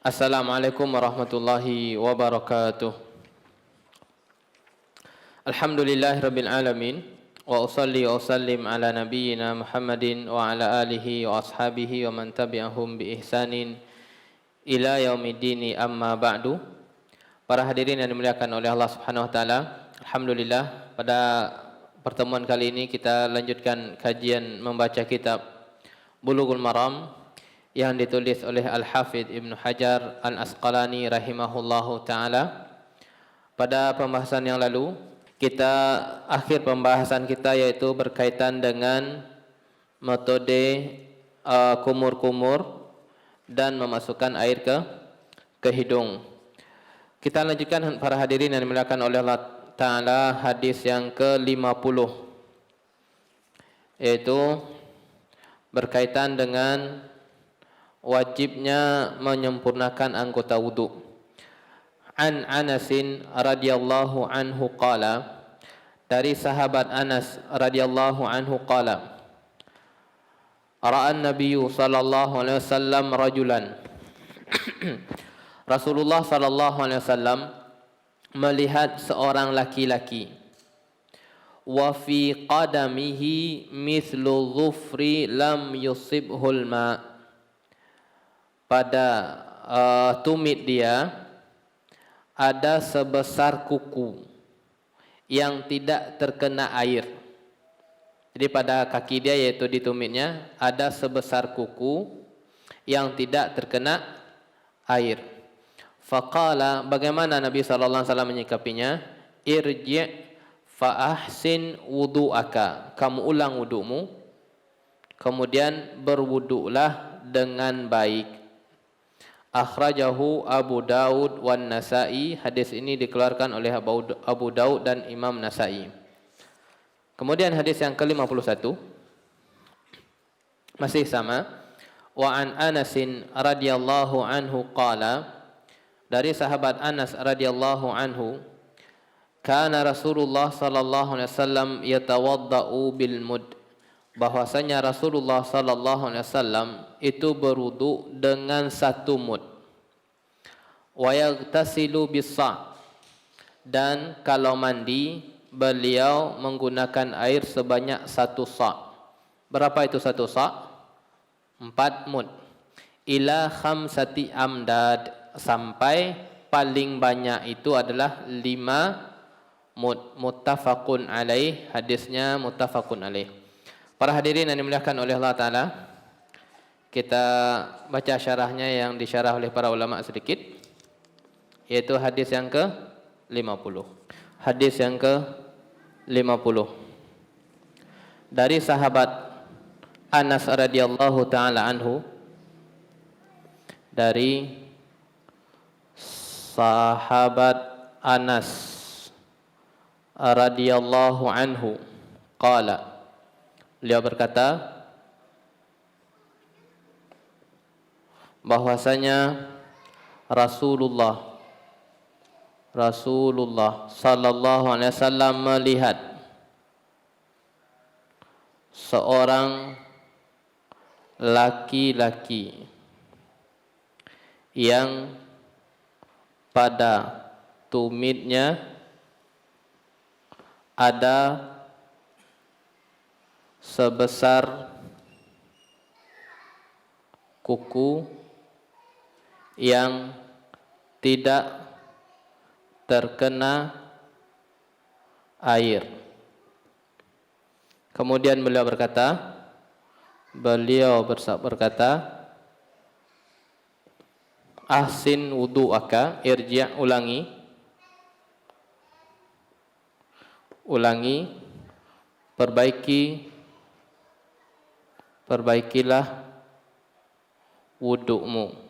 Assalamualaikum warahmatullahi wabarakatuh. Alhamdulillahirabbil alamin wa usalli wa usallim ala nabiyyina Muhammadin wa ala alihi wa ashabihi wa man tabi'ahum bi ihsanin ila yaumiddin, amma ba'du. Para hadirin yang dimuliakan oleh Allah Subhanahu wa taala, alhamdulillah pada pertemuan kali ini kita lanjutkan kajian membaca kitab Bulughul Maram yang ditulis oleh Al-Hafidh Ibnu Hajar Al-Asqalani rahimahullahu ta'ala. Pada pembahasan yang lalu, akhir pembahasan kita yaitu berkaitan dengan metode kumur-kumur dan memasukkan air ke hidung. Kita lanjutkan para hadirin yang dimuliakan oleh Allah Ta'ala hadis yang ke-50, yaitu berkaitan dengan wajibnya menyempurnakan anggota wudu. An Anasin radhiyallahu anhu qala, dari sahabat Anas radhiyallahu anhu qala, ra'an nabiyyu sallallahu alaihi wasallam rajulan. Rasulullah sallallahu alaihi wasallam melihat seorang laki-laki, wa fi qadamihi mithlu dhufri lam yusibhul ma', pada tumit dia ada sebesar kuku yang tidak terkena air. Jadi pada kaki dia, yaitu di tumitnya, ada sebesar kuku yang tidak terkena air. Faqala, bagaimana Nabi sallallahu alaihi wasallam menyikapinya? Irji' fa ahsin wudu'aka, kamu ulang wudumu, kemudian berwudulah dengan baik. Akhrajahu Abu Daud wan Nasa'i, hadis ini dikeluarkan oleh Abu Daud dan Imam Nasa'i. Kemudian hadis yang ke-51 masih sama. Wa an Anasin radhiyallahu anhu qala, dari sahabat Anas radhiyallahu anhu, kana Rasulullah sallallahu alaihi wasallam yatawaddau bil mud, bahwasanya Rasulullah sallallahu alaihi wasallam itu berwudu dengan satu mud. Wa yaghtasilu bis-sa', dan kalau mandi beliau menggunakan air sebanyak satu sa'. Berapa itu satu sa'? 4 mud. Ila khamsati amdad, sampai paling banyak itu adalah 5 mud. Muttafaqun alaih, hadisnya muttafaqun alaih. Para hadirin yang dimuliakan oleh Allah Ta'ala, kita baca syarahnya yang disyarah oleh para ulama sedikit, yaitu hadis yang ke-50. Hadis yang ke-50 dari sahabat Anas radhiyallahu ta'ala anhu, dari sahabat Anas radhiyallahu anhu qala, beliau berkata bahwasanya Rasulullah sallallahu alaihi wasallam melihat seorang laki-laki yang pada tumitnya ada sebesar kuku yang tidak terkena air. Kemudian beliau berkata, ahsin wudu'aka, irji', ulangi, perbaikilah wudu'mu.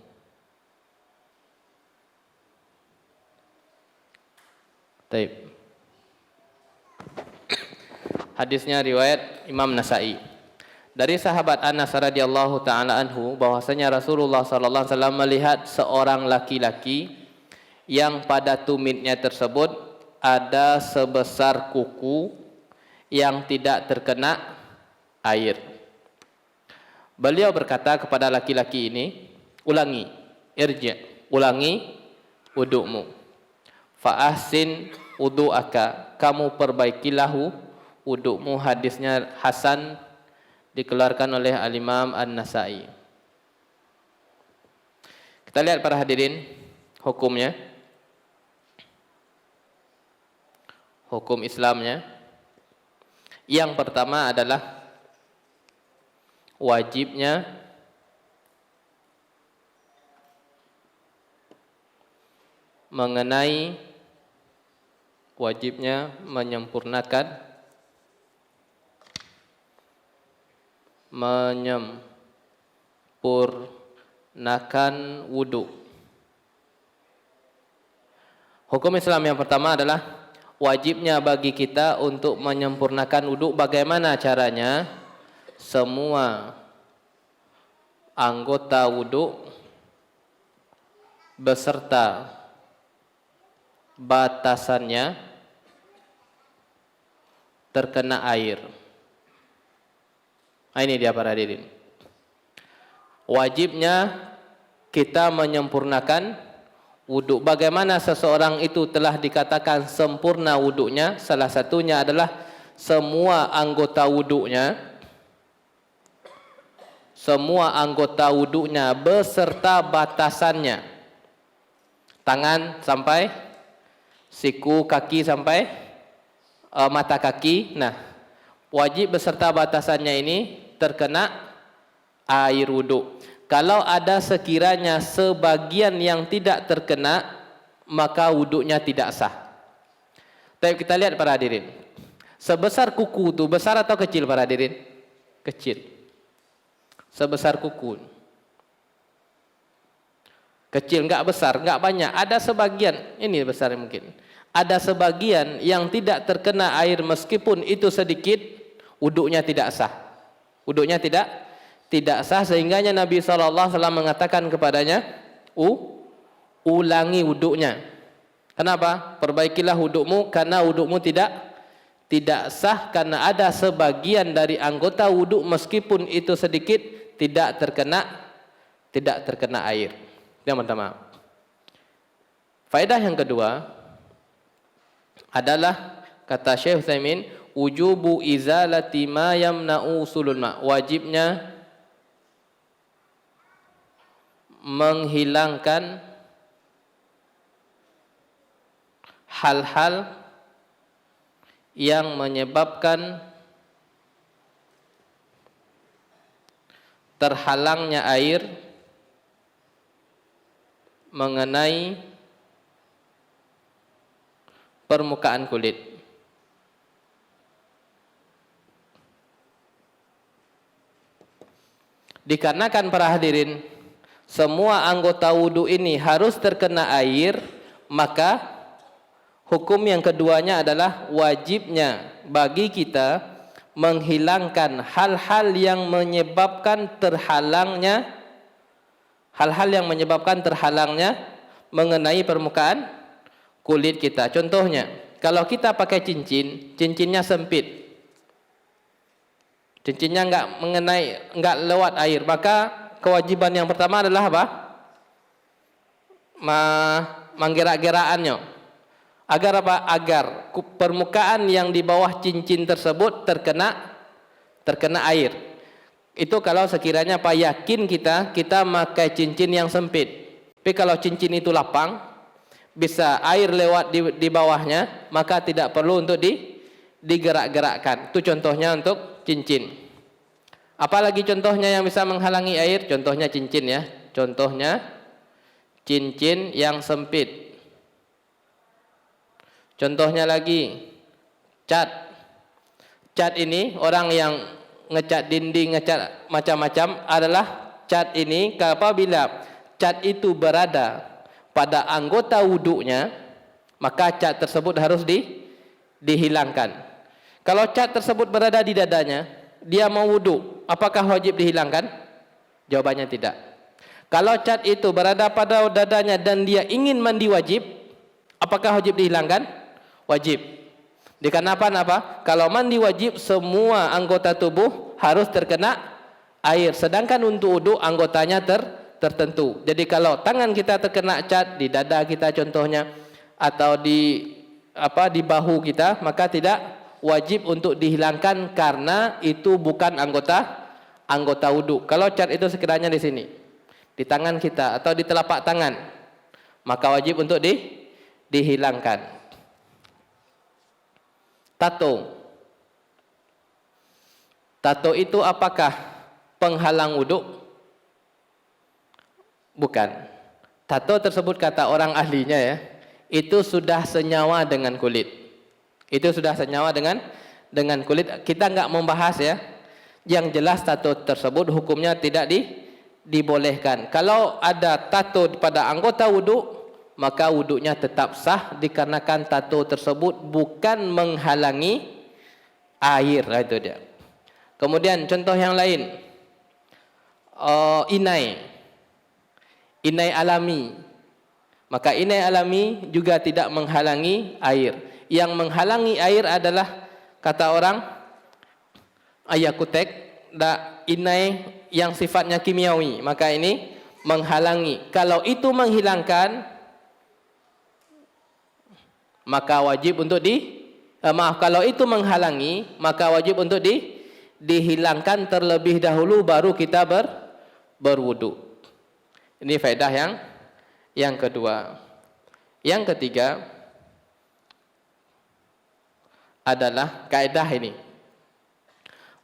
Taib. Hadisnya riwayat Imam Nasa'i. Dari sahabat Anas radhiyallahu taala anhu, bahwasanya Rasulullah sallallahu alaihi wasallam melihat seorang laki-laki yang pada tumitnya tersebut ada sebesar kuku yang tidak terkena air. Beliau berkata kepada laki-laki ini, ulangi, irji', ulangi wudukmu. Fa ahsin wudu'aka, kamu perbaikilah wudukmu. Hadisnya hasan, dikeluarkan oleh Al-Imam An-Nasai. Kita lihat para hadirin hukumnya, hukum Islamnya. Yang pertama adalah wajibnya menyempurnakan wudu. Hukum Islam yang pertama adalah wajibnya bagi kita untuk menyempurnakan wudu. Bagaimana caranya? Semua anggota wudu beserta batasannya terkena air. Nah, ini dia para hadirin. Wajibnya kita menyempurnakan wudu. Bagaimana seseorang itu telah dikatakan sempurna wudunya? Salah satunya adalah semua anggota wudunya beserta batasannya. Tangan sampai siku, kaki sampai mata kaki. Nah, wajib beserta batasannya ini terkena air wudu. Kalau ada sekiranya sebagian yang tidak terkena, maka wudunya tidak sah. Tapi kita lihat para hadirin, sebesar kuku itu besar atau kecil para hadirin? Kecil. Sebesar kuku. Kecil, enggak besar, enggak banyak. Ada sebagian, ini besar mungkin. Ada sebagian yang tidak terkena air meskipun itu sedikit, wudunya tidak sah. Wudunya tidak sah, sehingganya Nabi SAW mengatakan kepadanya, ulangi wudunya. Kenapa? Perbaikilah wudukmu, karena wudukmu tidak sah karena ada sebagian dari anggota wuduk meskipun itu sedikit tidak terkena air. Yang pertama. Faedah yang kedua adalah kata Syekh Utsaimin, wujubu izalati ma yamna'u usulul ma. Wajibnya menghilangkan hal-hal yang menyebabkan terhalangnya air mengenai permukaan kulit. Dikarenakan para hadirin semua anggota wudu ini harus terkena air, maka hukum yang keduanya adalah wajibnya bagi kita menghilangkan hal-hal yang menyebabkan terhalangnya mengenai permukaan kulit kita. Contohnya, kalau kita pakai cincinnya sempit, cincinnya enggak lewat air, maka kewajiban yang pertama adalah apa? Menggerak-gerakannya. Agar apa? Agar permukaan yang di bawah cincin tersebut terkena air. Itu kalau sekiranya yakin kita pakai cincin yang sempit. Tapi kalau cincin itu lapang, bisa air lewat di bawahnya, maka tidak perlu untuk digerak-gerakkan. Itu contohnya untuk cincin. Apalagi contohnya yang bisa menghalangi air? Contohnya cincin ya. Contohnya cincin yang sempit. Contohnya lagi cat. Cat ini orang yang ngecat dinding, ngecat macam-macam adalah cat ini apabila cat itu berada pada anggota wuduknya, maka cat tersebut harus dihilangkan. Kalau cat tersebut berada di dadanya, dia mau wuduk, apakah wajib dihilangkan? Jawabannya tidak. Kalau cat itu berada pada dadanya dan dia ingin mandi wajib, apakah wajib dihilangkan? Wajib. Dikarenakan apa? Kalau mandi wajib, semua anggota tubuh harus terkena air. Sedangkan untuk wuduk anggotanya tertentu. Jadi kalau tangan kita terkena cat di dada kita contohnya, atau di bahu kita, maka tidak wajib untuk dihilangkan karena itu bukan anggota wudu. Kalau cat itu sekiranya di sini, di tangan kita atau di telapak tangan, maka wajib untuk dihilangkan. Tato itu apakah penghalang wudu? Bukan. Tato tersebut kata orang ahlinya ya, itu sudah senyawa dengan kulit. Itu sudah senyawa dengan kulit. Kita enggak membahas ya. Yang jelas tato tersebut hukumnya tidak dibolehkan. Kalau ada tato pada anggota wudu, maka wudunya tetap sah dikarenakan tato tersebut bukan menghalangi air. Itu dia. Kemudian contoh yang lain, inai alami. Maka inai alami juga tidak menghalangi air. Yang menghalangi air adalah kata orang ayakutek, inai yang sifatnya kimiawi. Maka ini menghalangi. Kalau itu menghilangkan, maka wajib untuk kalau itu menghalangi, maka wajib untuk dihilangkan terlebih dahulu baru kita berwudu. Ini faedah yang kedua. Yang ketiga adalah kaidah ini.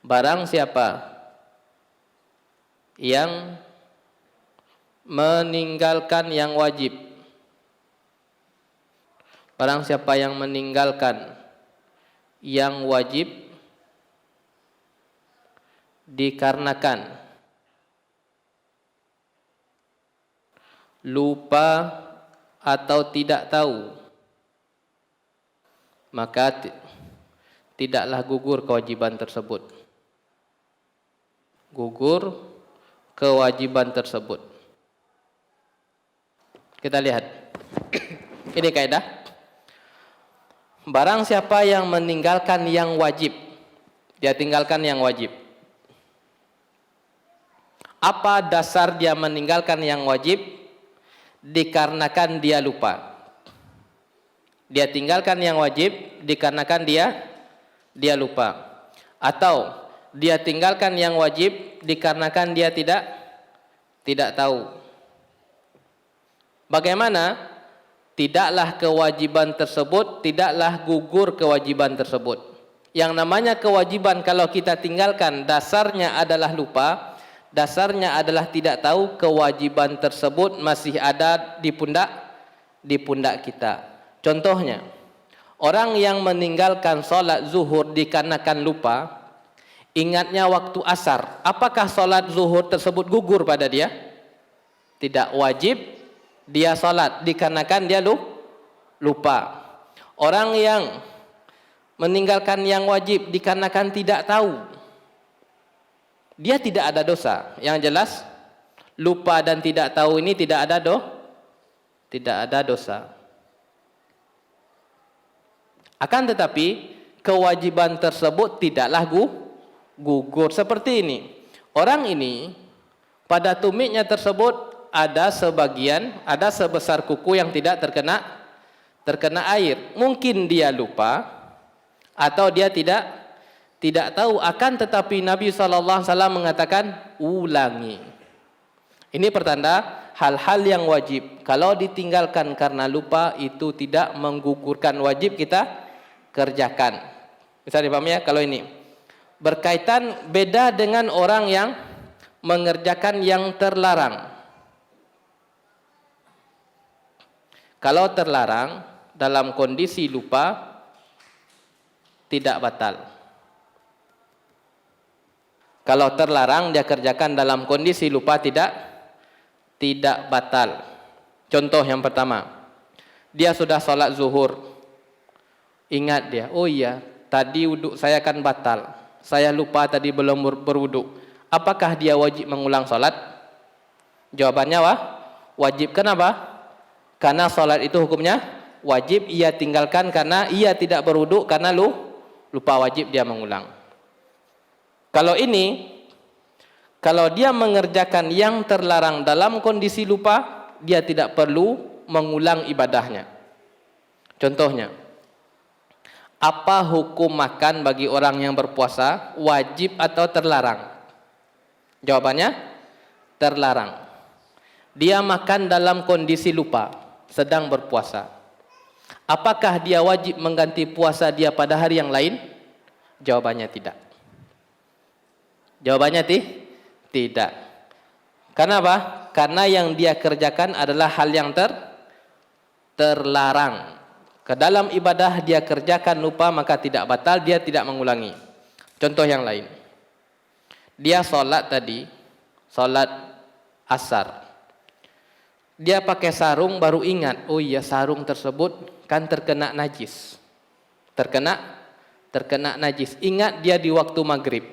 Barang siapa yang meninggalkan yang wajib, barang siapa yang meninggalkan yang wajib dikarenakan lupa atau tidak tahu, maka tidaklah gugur kewajiban tersebut. Gugur kewajiban tersebut. Kita lihat. Ini kaidah. Barang siapa yang meninggalkan yang wajib, dia tinggalkan yang wajib. Apa dasar dia meninggalkan yang wajib? Dikarenakan dia lupa. Dia tinggalkan yang wajib dikarenakan dia lupa. Atau dia tinggalkan yang wajib dikarenakan dia tidak tahu. Bagaimana? Tidaklah kewajiban tersebut, tidaklah gugur kewajiban tersebut. Yang namanya kewajiban kalau kita tinggalkan dasarnya adalah lupa, dasarnya adalah tidak tahu, kewajiban tersebut masih ada di pundak kita. Contohnya, orang yang meninggalkan sholat zuhur dikarenakan lupa, ingatnya waktu asar, apakah sholat zuhur tersebut gugur pada dia? Tidak, wajib dia sholat dikarenakan dia lupa. Orang yang meninggalkan yang wajib dikarenakan tidak tahu, dia tidak ada dosa. Yang jelas lupa dan tidak tahu ini tidak ada dosa. Akan tetapi kewajiban tersebut tidaklah gugur. Seperti ini. Orang ini pada tumitnya tersebut ada sebagian, ada sebesar kuku yang tidak terkena air. Mungkin dia lupa atau dia tidak tahu, akan tetapi Nabi SAW mengatakan ulangi. Ini pertanda hal-hal yang wajib kalau ditinggalkan karena lupa itu tidak menggugurkan wajib kita kerjakan. Bisa dipahami ya? Kalau ini berkaitan beda dengan orang yang mengerjakan yang terlarang. Kalau terlarang dalam kondisi lupa tidak batal. Kalau terlarang dia kerjakan dalam kondisi lupa tidak batal. Contoh yang pertama, dia sudah sholat zuhur, ingat dia, oh iya tadi wudhu saya kan batal, saya lupa tadi belum berwudhu. Apakah dia wajib mengulang sholat? Jawabannya wajib. Kenapa? Karena sholat itu hukumnya wajib, ia tinggalkan karena ia tidak berwudhu, karena lupa, wajib dia mengulang. Kalau ini Kalau dia mengerjakan yang terlarang dalam kondisi lupa, dia tidak perlu mengulang ibadahnya. Contohnya, apa hukum makan bagi orang yang berpuasa? Wajib atau terlarang? Jawabannya, terlarang. Dia makan dalam kondisi lupa, sedang berpuasa. Apakah dia wajib mengganti puasa dia pada hari yang lain? Jawabannya tidak. Jawabannya tidak. Kenapa? Karena yang dia kerjakan adalah hal yang terlarang. Ke dalam ibadah dia kerjakan lupa, maka tidak batal, dia tidak mengulangi. Contoh yang lain. Dia sholat tadi, sholat asar. Dia pakai sarung baru ingat, oh iya sarung tersebut kan terkena najis. Terkena najis. Ingat dia di waktu maghrib.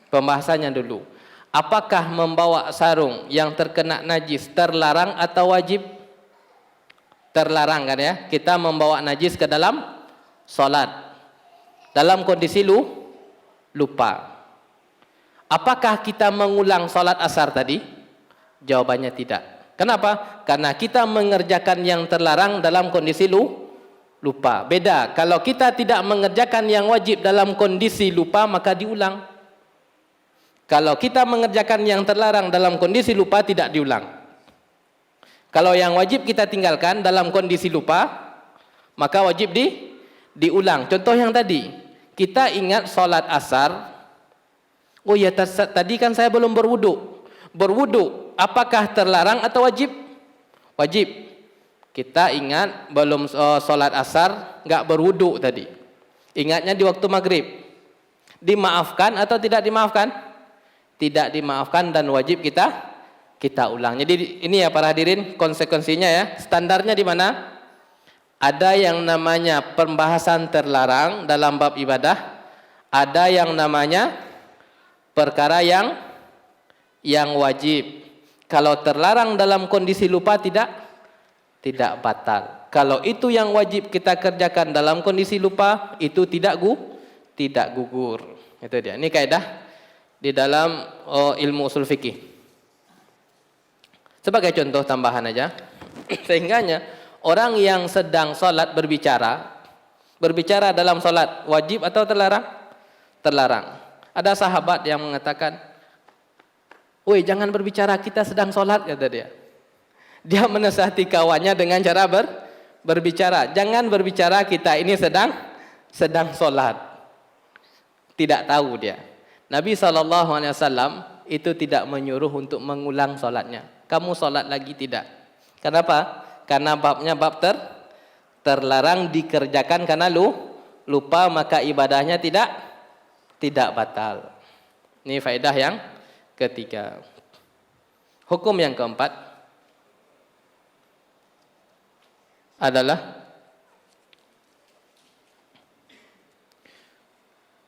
Pembahasannya dulu. Apakah membawa sarung yang terkena najis terlarang atau wajib? Terlarang kan ya? Kita membawa najis ke dalam sholat. Dalam kondisi lupa. Apakah kita mengulang sholat asar tadi? Jawabannya tidak. Kenapa? Karena kita mengerjakan yang terlarang dalam kondisi lupa. Beda. Kalau kita tidak mengerjakan yang wajib dalam kondisi lupa, maka diulang. Kalau kita mengerjakan yang terlarang dalam kondisi lupa, tidak diulang. Kalau yang wajib kita tinggalkan dalam kondisi lupa, maka wajib diulang. Contoh yang tadi, kita ingat sholat asar. Oh ya, tadi kan saya belum berwudu. Berwudu, apakah terlarang atau wajib? Wajib. Kita ingat belum sholat asar, nggak berwudu tadi. Ingatnya di waktu maghrib. Dimaafkan atau tidak dimaafkan? Tidak dimaafkan dan wajib kita ulang. Jadi ini ya para hadirin, konsekuensinya ya. Standarnya di mana? Ada yang namanya pembahasan terlarang dalam bab ibadah, ada yang namanya perkara yang wajib. Kalau terlarang dalam kondisi lupa tidak batal. Kalau itu yang wajib kita kerjakan dalam kondisi lupa, itu tidak gugur. Itu dia. Ini kaidah di dalam ilmu usul fikih. Sebagai contoh tambahan aja, sehingganya orang yang sedang sholat berbicara dalam sholat wajib atau terlarang? Terlarang. Ada sahabat yang mengatakan, "Woi, jangan berbicara, kita sedang sholat," kata dia. Dia menasihati kawannya dengan cara berbicara. Jangan berbicara, kita ini sedang sholat. Tidak tahu dia. Nabi SAW itu tidak menyuruh untuk mengulang sholatnya. Kamu sholat lagi tidak. Kenapa? Karena babnya bab terlarang dikerjakan karena lupa, maka ibadahnya tidak batal. Ini faedah yang ketiga. Hukum yang keempat adalah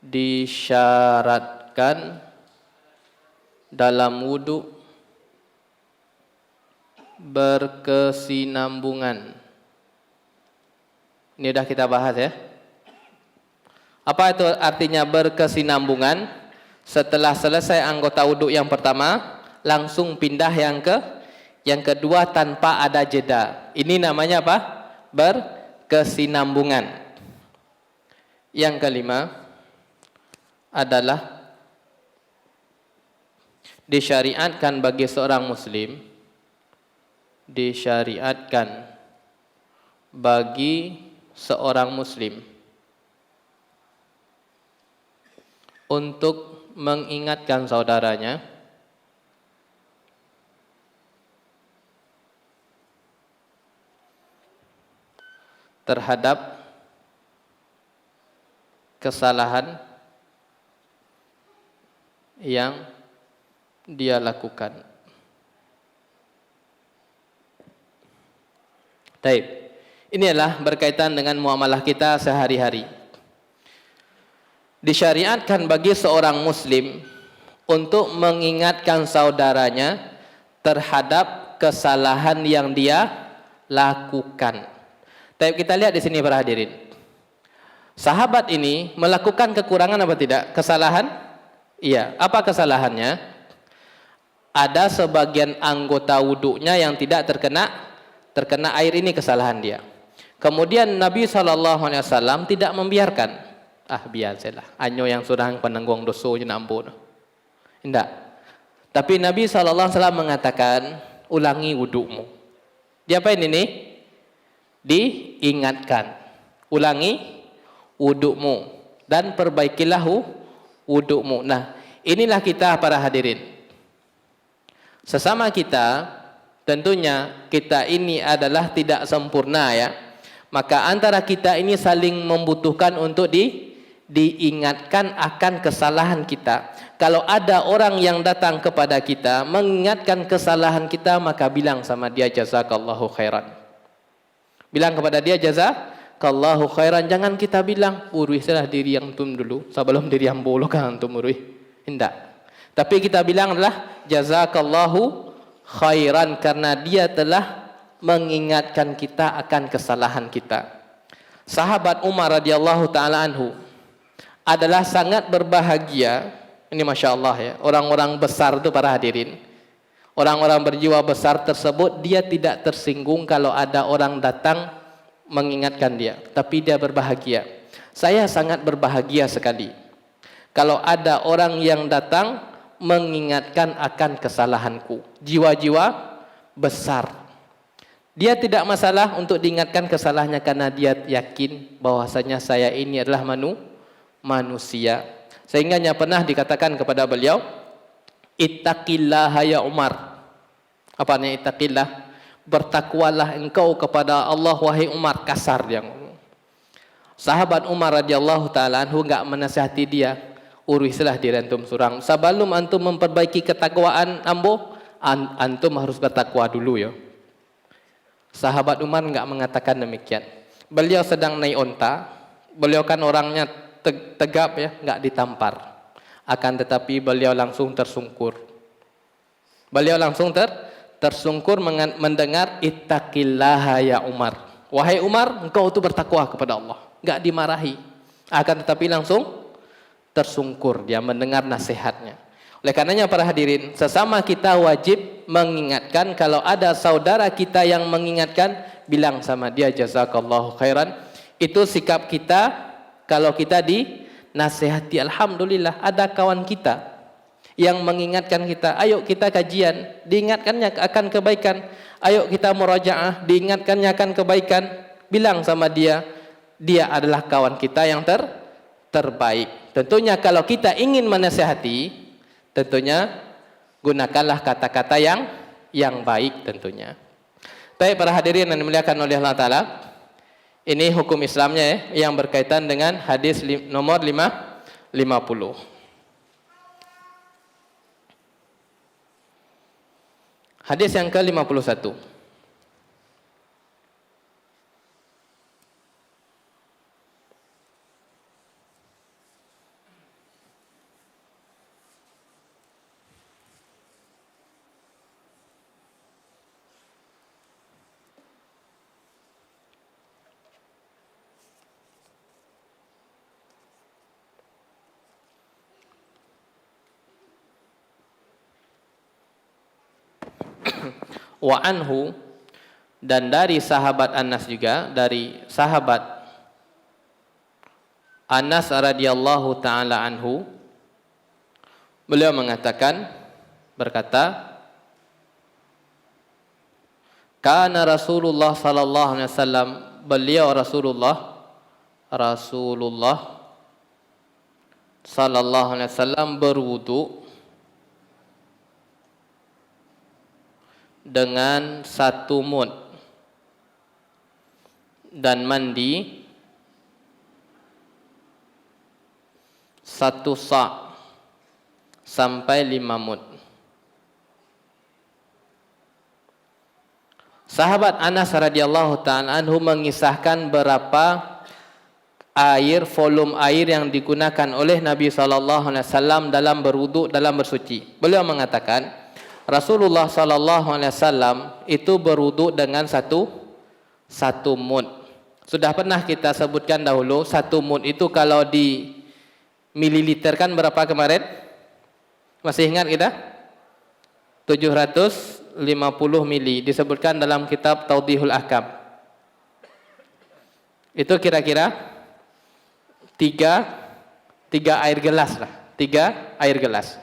disyaratkan dalam wudu berkesinambungan. Ini sudah kita bahas ya. Apa itu artinya berkesinambungan? Setelah selesai anggota wudu yang pertama, langsung pindah yang kedua tanpa ada jeda. Ini namanya apa? Berkesinambungan. Yang kelima adalah disyariatkan bagi seorang muslim, disyariatkan bagi seorang muslim untuk mengingatkan saudaranya terhadap kesalahan yang dia lakukan. Baik. Inilah berkaitan dengan muamalah kita sehari-hari. Disyariatkan bagi seorang muslim untuk mengingatkan saudaranya terhadap kesalahan yang dia lakukan. Tapi kita lihat di sini para hadirin. Sahabat ini melakukan kekurangan apa tidak? Kesalahan? Iya. Apa kesalahannya? ada sebagian anggota wuduknya yang tidak terkena air, ini kesalahan dia. Kemudian Nabi SAW tidak membiarkan. Biasalah, anyo yang sudah penanggung dosa je nak ampun. Tidak. Tapi Nabi SAW mengatakan, ulangi wudukmu. Dia apa ini? Diingatkan. Ulangi wudukmu dan perbaikilah wudukmu. Nah, inilah kita para hadirin. Sesama kita, tentunya kita ini adalah tidak sempurna ya. Maka antara kita ini saling membutuhkan untuk diingatkan akan kesalahan kita. Kalau ada orang yang datang kepada kita mengingatkan kesalahan kita, maka bilang sama dia jazakallahu khairan. Bilang kepada dia jazakallahu khairan. Jangan kita bilang uruslah diri yang antum dulu sebelum diri yang boleh kan antum urus. Tidak. Tapi kita bilang adalah jazakallahu khairan karena dia telah mengingatkan kita akan kesalahan kita. Sahabat Umar radhiyallahu taala anhu adalah sangat berbahagia. Ini Masya Allah ya, orang-orang besar itu para hadirin, orang-orang berjiwa besar tersebut, dia tidak tersinggung kalau ada orang datang mengingatkan dia, tapi dia berbahagia. Saya sangat berbahagia sekali kalau ada orang yang datang mengingatkan akan kesalahanku. Jiwa-jiwa besar, dia tidak masalah untuk diingatkan kesalahannya karena dia yakin bahwasanya saya ini adalah manusia. Sehingga pernah dikatakan kepada beliau, ittaqillah ya Umar. Apa artinya ittaqillah? Bertakwalah engkau kepada Allah wahai Umar. Kasar dia ngomong. Sahabat Umar radhiyallahu taala anhu enggak menasihati dia, uruslah diri antum surang. Sebelum antum memperbaiki ketakwaan antum harus bertakwa dulu ya. Sahabat Umar enggak mengatakan demikian. Beliau sedang naik onta. Beliau kan orangnya tegap ya, enggak ditampar. Akan tetapi beliau langsung tersungkur. Beliau langsung tersungkur mendengar ittaqillaha ya Umar. Wahai Umar, engkau itu bertakwa kepada Allah. Enggak dimarahi. Akan tetapi langsung tersungkur dia mendengar nasihatnya. Oleh karenanya para hadirin, sesama kita wajib mengingatkan. Kalau ada saudara kita yang mengingatkan, bilang sama dia jazakallahu khairan. Itu sikap kita. Kalau kita dinasihati, alhamdulillah ada kawan kita yang mengingatkan kita, ayo kita kajian, diingatkannya akan kebaikan. Ayo kita murajaah, diingatkannya akan kebaikan. Bilang sama dia, dia adalah kawan kita yang terbaik. Tentunya kalau kita ingin menasihati, tentunya gunakanlah kata-kata yang baik tentunya. Baik para hadirin yang dimuliakan oleh Allah Ta'ala, ini hukum Islamnya ya, yang berkaitan dengan hadis nomor 50. Hadis yang ke-51. Wa anhu, dan dari sahabat Anas juga, dari sahabat Anas radhiyallahu taala anhu, beliau berkata, kana Rasulullah sallallahu alaihi wasallam, beliau Rasulullah sallallahu alaihi wasallam berwudu dengan 1 mud dan mandi 1 sa' sampai 5 mud. Sahabat Anas radhiyallahu ta'ala anhu mengisahkan berapa volume air yang digunakan oleh Nabi sallallahu alaihi wasallam dalam berwudu, dalam bersuci. Beliau mengatakan Rasulullah sallallahu alaihi wasallam itu berwudu dengan satu mud. Sudah pernah kita sebutkan dahulu, 1 mud itu kalau di mililiter kan berapa kemarin? Masih ingat kita? 750 mili, disebutkan dalam kitab Tawdihul Ahkam. Itu kira-kira 3 air gelas lah, 3 air gelas.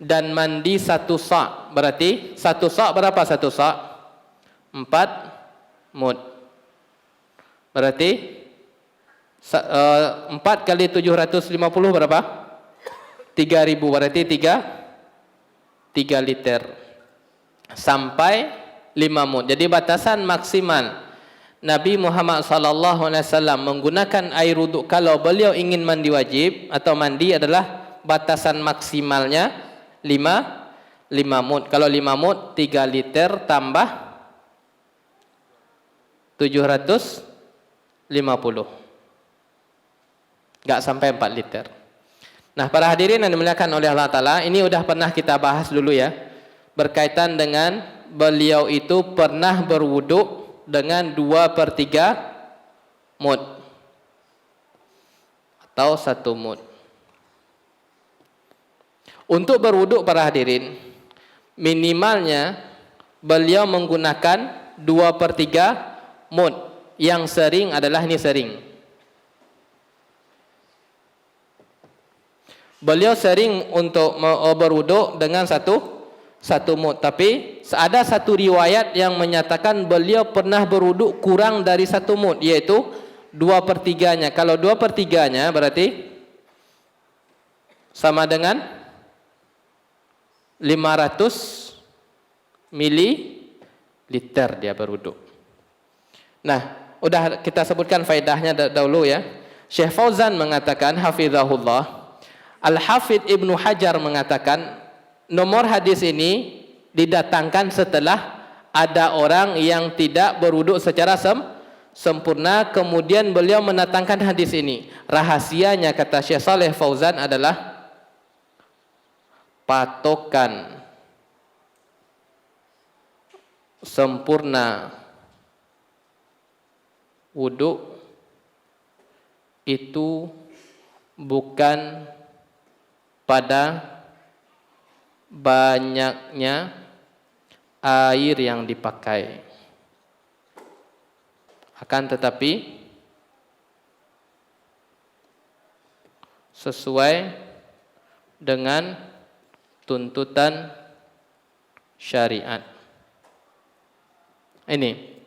Dan mandi 1 sa', berarti 1 sa' berapa 1 sa'? 4 mud. Berarti 4 kali 750 berapa? 3000, berarti 3 liter sampai 5 mud. Jadi batasan maksimal Nabi Muhammad SAW menggunakan air wuduk kalau beliau ingin mandi wajib atau mandi adalah batasan maksimalnya 5 mud. Kalau 5 mud 3 liter tambah 750, nggak sampai 4 liter. Nah, para hadirin yang dimuliakan oleh Allah Ta'ala, ini udah pernah kita bahas dulu ya, berkaitan dengan beliau itu pernah berwuduk dengan 2/3 mud atau 1 mud. Untuk berwuduk para hadirin, minimalnya beliau menggunakan 2/3 mud. Yang sering adalah ini sering. Beliau sering untuk berwuduk dengan satu mud, tapi ada satu riwayat yang menyatakan beliau pernah berwuduk kurang dari 1 mud, yaitu 2/3-nya. Kalau 2/3-nya berarti sama dengan 500 mililiter dia berwuduk. Nah, udah kita sebutkan faedahnya dahulu ya. Syekh Fauzan mengatakan hafizahullah, Al-Hafidh Ibnu Hajar mengatakan nomor hadis ini didatangkan setelah ada orang yang tidak berwuduk secara sempurna, kemudian beliau mendatangkan hadis ini. Rahasianya kata Syekh Saleh Fauzan adalah patokan sempurna wuduk itu bukan pada banyaknya air yang dipakai, akan tetapi sesuai dengan tuntutan syariat. Ini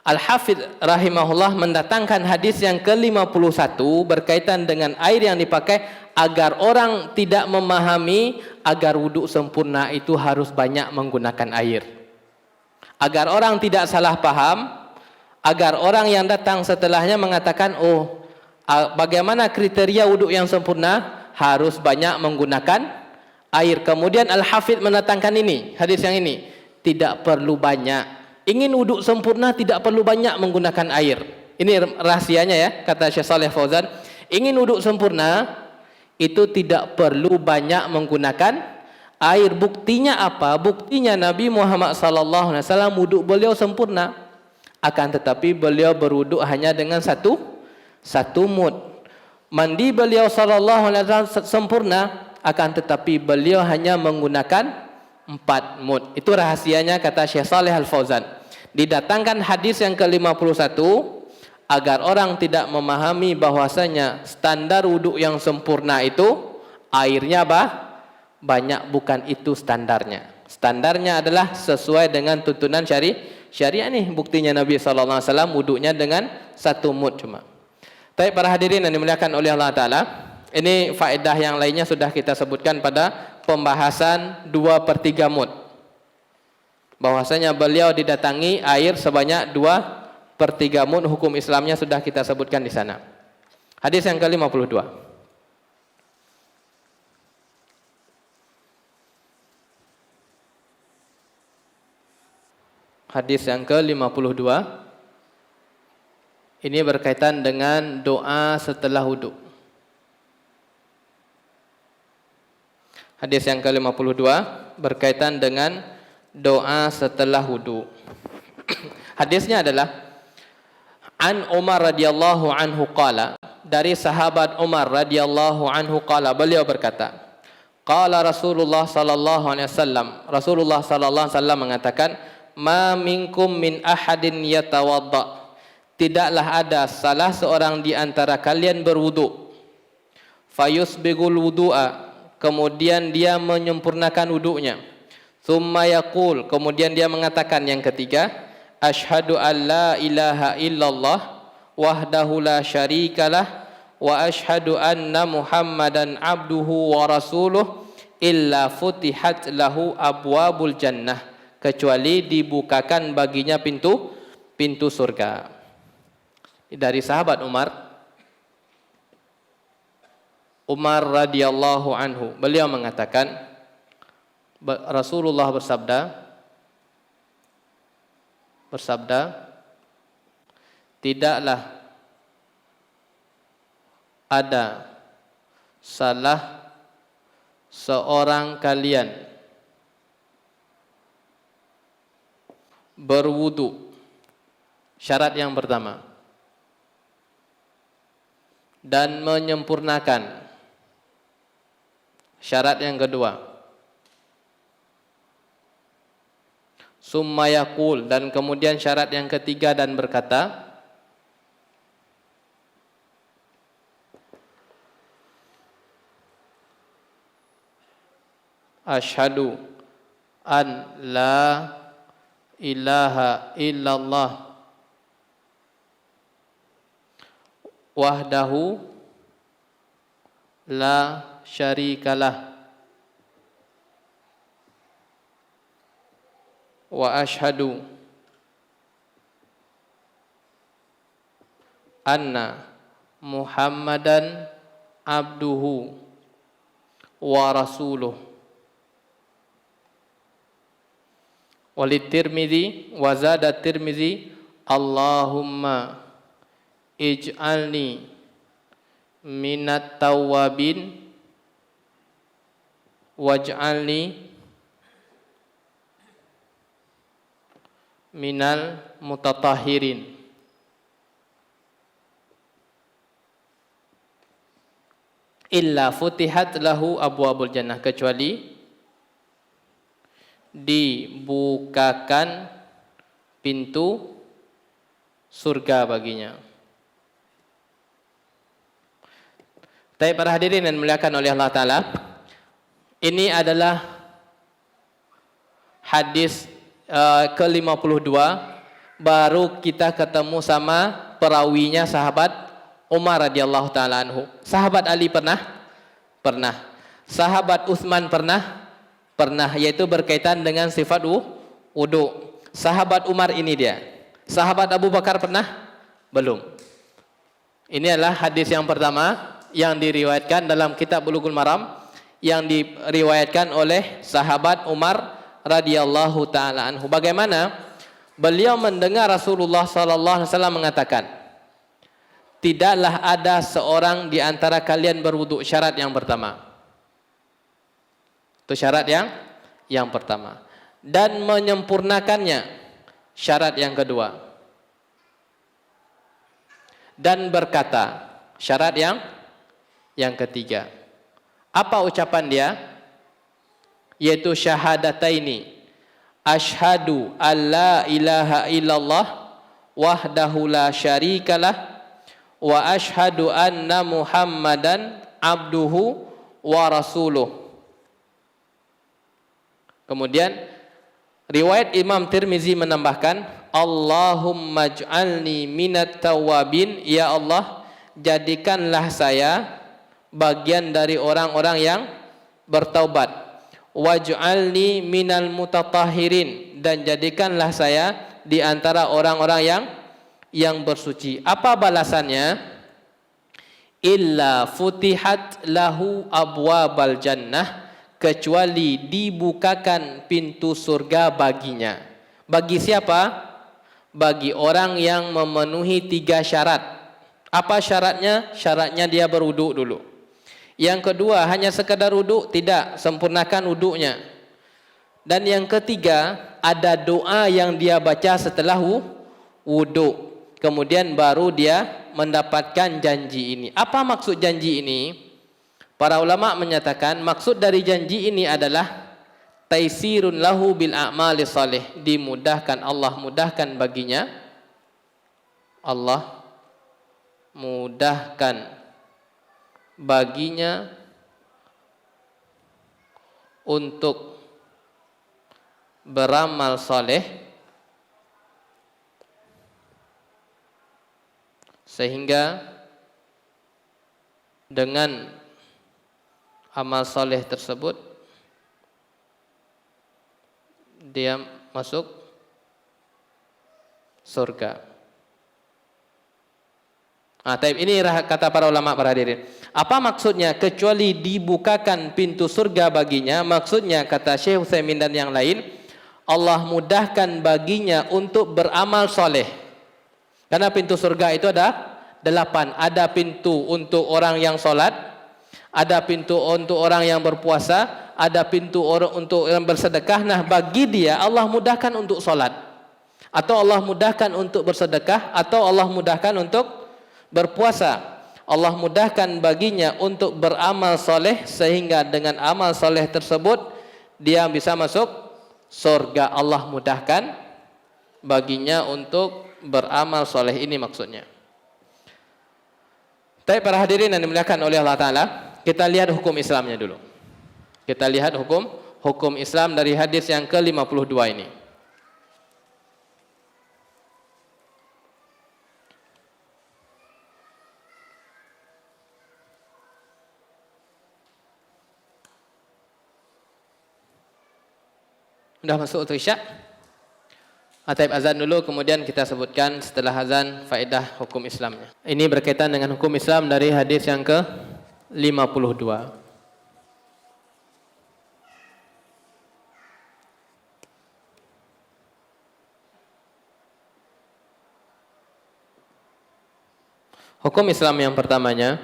Al-Hafidh rahimahullah mendatangkan hadis yang ke-51 berkaitan dengan air yang dipakai agar orang tidak memahami agar wuduk sempurna itu harus banyak menggunakan air. Agar orang tidak salah paham, agar orang yang datang setelahnya mengatakan, oh, bagaimana kriteria wuduk yang sempurna? Harus banyak menggunakan air. Kemudian Al-Hafidh mendatangkan ini, hadis yang ini, tidak perlu banyak. Ingin wuduk sempurna tidak perlu banyak menggunakan air. Ini rahasianya ya, kata Syekh Saleh Fauzan. Ingin wuduk sempurna itu tidak perlu banyak menggunakan air. Buktinya apa? Buktinya Nabi Muhammad SAW wuduk beliau sempurna. Akan tetapi beliau berwuduk hanya dengan satu mud. Mandi beliau SAW sempurna, akan tetapi beliau hanya menggunakan 4 mud. Itu rahasianya kata Syekh Saleh Al-Fauzan. Didatangkan hadis yang ke-51 agar orang tidak memahami bahwasanya standar wuduk yang sempurna itu airnya banyak, bukan itu standarnya. Standarnya adalah sesuai dengan tuntunan syariat nih. Buktinya Nabi SAW wuduknya dengan 1 mud cuma. Baik para hadirin yang dimuliakan oleh Allah Ta'ala, ini faedah yang lainnya sudah kita sebutkan pada pembahasan 2/3 mud. Bahwasanya beliau didatangi air sebanyak 2/3 mud, hukum Islamnya sudah kita sebutkan di sana. Hadis yang ke-52. Hadis yang ke-52 ini berkaitan dengan doa setelah wudu. Hadis yang ke-52 berkaitan dengan doa setelah wudu. Hadisnya adalah An Umar radhiyallahu anhu qala, dari sahabat Umar radhiyallahu anhu qala, beliau berkata, Qala Rasulullah sallallahu alaihi wasallam. Rasulullah sallallahu alaihi wasallam mengatakan, "Ma minkum min ahadin yatawadda." Tidaklah ada salah seorang di antara kalian berwudu. Fayusbigul wudu'a, kemudian dia menyempurnakan wudunya. Tsumma yaqul, kemudian dia mengatakan yang ketiga, asyhadu an la ilaha illallah wahdahu la syarikalah wa asyhadu anna Muhammadan abduhu wa rasuluh illa futihat lahu abwabul jannah, kecuali dibukakan baginya pintu surga. Dari sahabat Umar radhiyallahu anhu, beliau mengatakan, Rasulullah bersabda, tidaklah ada salah seorang kalian berwudu, syarat yang pertama, dan menyempurnakan, syarat yang kedua, summa yaqul, dan kemudian syarat yang ketiga dan berkata, asyhadu an la ilaha illallah wahdahu la syarikalah wa asyhadu anna Muhammadan abduhu wa rasuluh. Walid Tirmidzi wa zada Tirmidzi, Allahumma ij'alni minat tawwabin waj'alni minal mutatahhirin. Illa futihat lahu abwabul jannah, kecuali dibukakan pintu surga baginya. Tapi para hadirin yang dimuliakan oleh Allah Ta'ala, ini adalah hadis ke-52. Baru kita ketemu sama perawinya sahabat Umar radhiyallahu ta'ala anhu. Sahabat Ali pernah? Pernah. Sahabat Utsman pernah? Pernah, yaitu berkaitan dengan sifat wudu. Sahabat Umar ini dia. Sahabat Abu Bakar pernah? Belum. Ini adalah hadis yang pertama yang diriwayatkan dalam kitab Bulughul Maram, yang diriwayatkan oleh sahabat Umar radhiyallahu taala anhu. Bagaimana beliau mendengar Rasulullah sallallahu alaihi wasallam mengatakan, tidaklah ada seorang di antara kalian berwudu, syarat yang pertama. Itu syarat yang pertama. Dan menyempurnakannya, syarat yang kedua. Dan berkata, syarat yang ketiga. Apa ucapan dia? Yaitu syahadataini. Asyhadu alla ilaha illallah wahdahu la syarikalah wa asyhadu anna Muhammadan abduhu wa rasuluh. Kemudian riwayat Imam Tirmizi menambahkan, Allahumma ij'alni minat tawwabin, ya Allah, jadikanlah saya bagian dari orang-orang yang bertaubat. Waj'alni minal mutatahhirin, dan jadikanlah saya di antara orang-orang yang bersuci. Apa balasannya? Illa futihat lahu abwabal jannah, kecuali dibukakan pintu surga baginya. Bagi siapa? Bagi orang yang memenuhi 3 syarat. Apa syaratnya? Syaratnya dia berwudu dulu. Yang kedua, hanya sekadar wudu? Tidak, sempurnakan wudunya. Dan yang ketiga, ada doa yang dia baca setelah wudu. Kemudian baru dia mendapatkan janji ini. Apa maksud janji ini? Para ulama menyatakan maksud dari janji ini adalah taisirun lahu bil a'mali salih, dimudahkan, Allah mudahkan baginya, Allah mudahkan baginya untuk beramal saleh, sehingga dengan amal saleh tersebut dia masuk surga. Ini kata para ulama, para hadirin. Apa maksudnya kecuali dibukakan pintu surga baginya? Maksudnya kata Syekh Utsaimin dan yang lain, Allah mudahkan baginya untuk beramal soleh. Karena pintu surga itu ada 8. Ada pintu untuk orang yang sholat, ada pintu untuk orang yang berpuasa, ada pintu untuk yang bersedekah. Nah, bagi dia Allah mudahkan untuk sholat, atau Allah mudahkan untuk bersedekah, atau Allah mudahkan untuk berpuasa. Allah mudahkan baginya untuk beramal soleh, sehingga dengan amal soleh tersebut dia bisa masuk surga. Allah mudahkan baginya untuk beramal soleh, ini maksudnya. Tapi para hadirin yang dimuliakan oleh Allah Ta'ala, kita lihat hukum Islamnya dulu. Kita lihat hukum Islam dari hadis yang ke-52 ini. Sudah masuk untuk Isya? Ataib azan dulu, kemudian kita sebutkan setelah azan faedah hukum Islamnya. Ini berkaitan dengan hukum Islam dari hadis yang ke-52. Hukum Islam yang pertamanya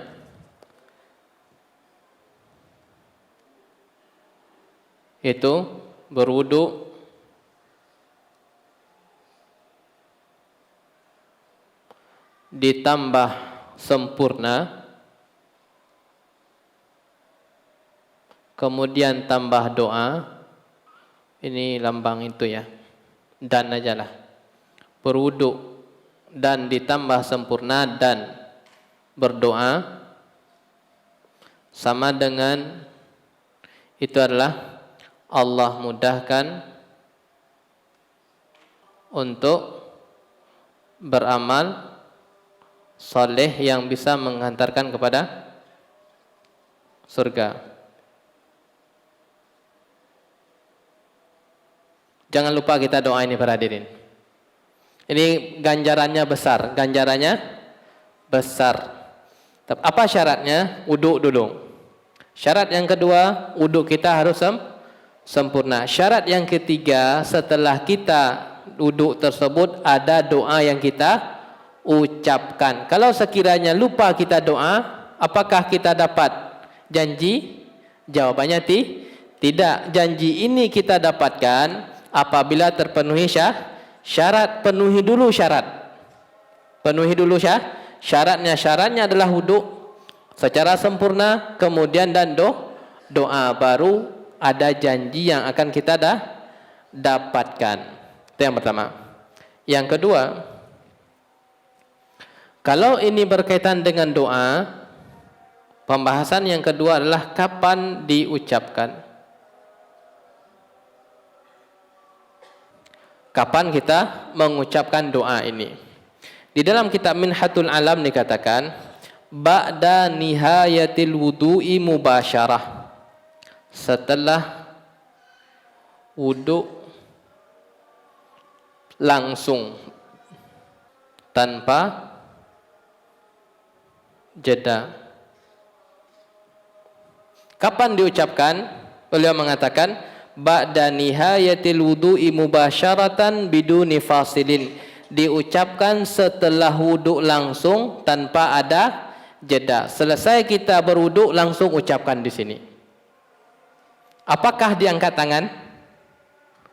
itu berwudu ditambah sempurna, kemudian tambah doa. Ini lambang itu ya, dan ajalah. Berwudu dan ditambah sempurna dan berdoa, sama dengan itu adalah Allah mudahkan untuk beramal saleh yang bisa menghantarkan kepada surga. Jangan lupa kita doa ini para hadirin. Ini ganjarannya besar, Apa syaratnya? Wudu dulu. Syarat yang kedua, wudu kita harus sempurna. Syarat yang ketiga, setelah kita wudu tersebut ada doa yang kita ucapkan. Kalau sekiranya lupa kita doa, apakah kita dapat janji? Jawabannya tidak. Janji ini kita dapatkan apabila terpenuhi syarat. Penuhi dulu syaratnya. Syaratnya adalah wudu secara sempurna, kemudian dan doa, baru ada janji yang akan kita dapatkan. Itu yang pertama. Yang kedua, kalau ini berkaitan dengan doa, pembahasan yang kedua adalah kapan diucapkan. Kapan kita mengucapkan doa ini? Di dalam kitab Minhatul Alam dikatakan, ba'da nihayatil wudu'i mubasyarah. Setelah wudu langsung tanpa jeda. Kapan diucapkan? Beliau mengatakan ba'da nihayatil wudu'i mubasyaratan biduni fasilin. Diucapkan setelah wudu langsung tanpa ada jeda. Selesai kita berwudu langsung ucapkan di sini. Apakah diangkat tangan?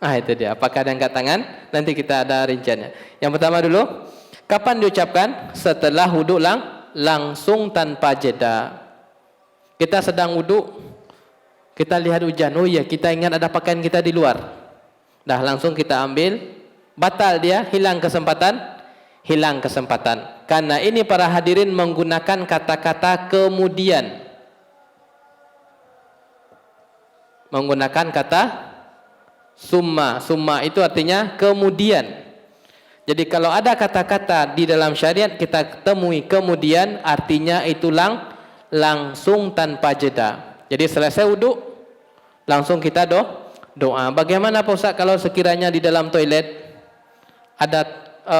Itu dia. Apakah diangkat tangan? Nanti kita ada rinciannya. Yang pertama dulu, kapan diucapkan? Setelah wudu langsung tanpa jeda. Kita sedang wudhu, kita lihat hujan. Oh iya, kita ingat ada pakaian kita di luar. Dah langsung kita ambil, batal dia, hilang kesempatan. Karena ini para hadirin menggunakan kata-kata kemudian. Menggunakan kata summa. Summa itu artinya kemudian. Jadi kalau ada kata-kata di dalam syariat kita temui kemudian, artinya itu langsung tanpa jeda. Jadi selesai wudhu, langsung kita doa. Bagaimana Pak Ustaz kalau sekiranya di dalam toilet ada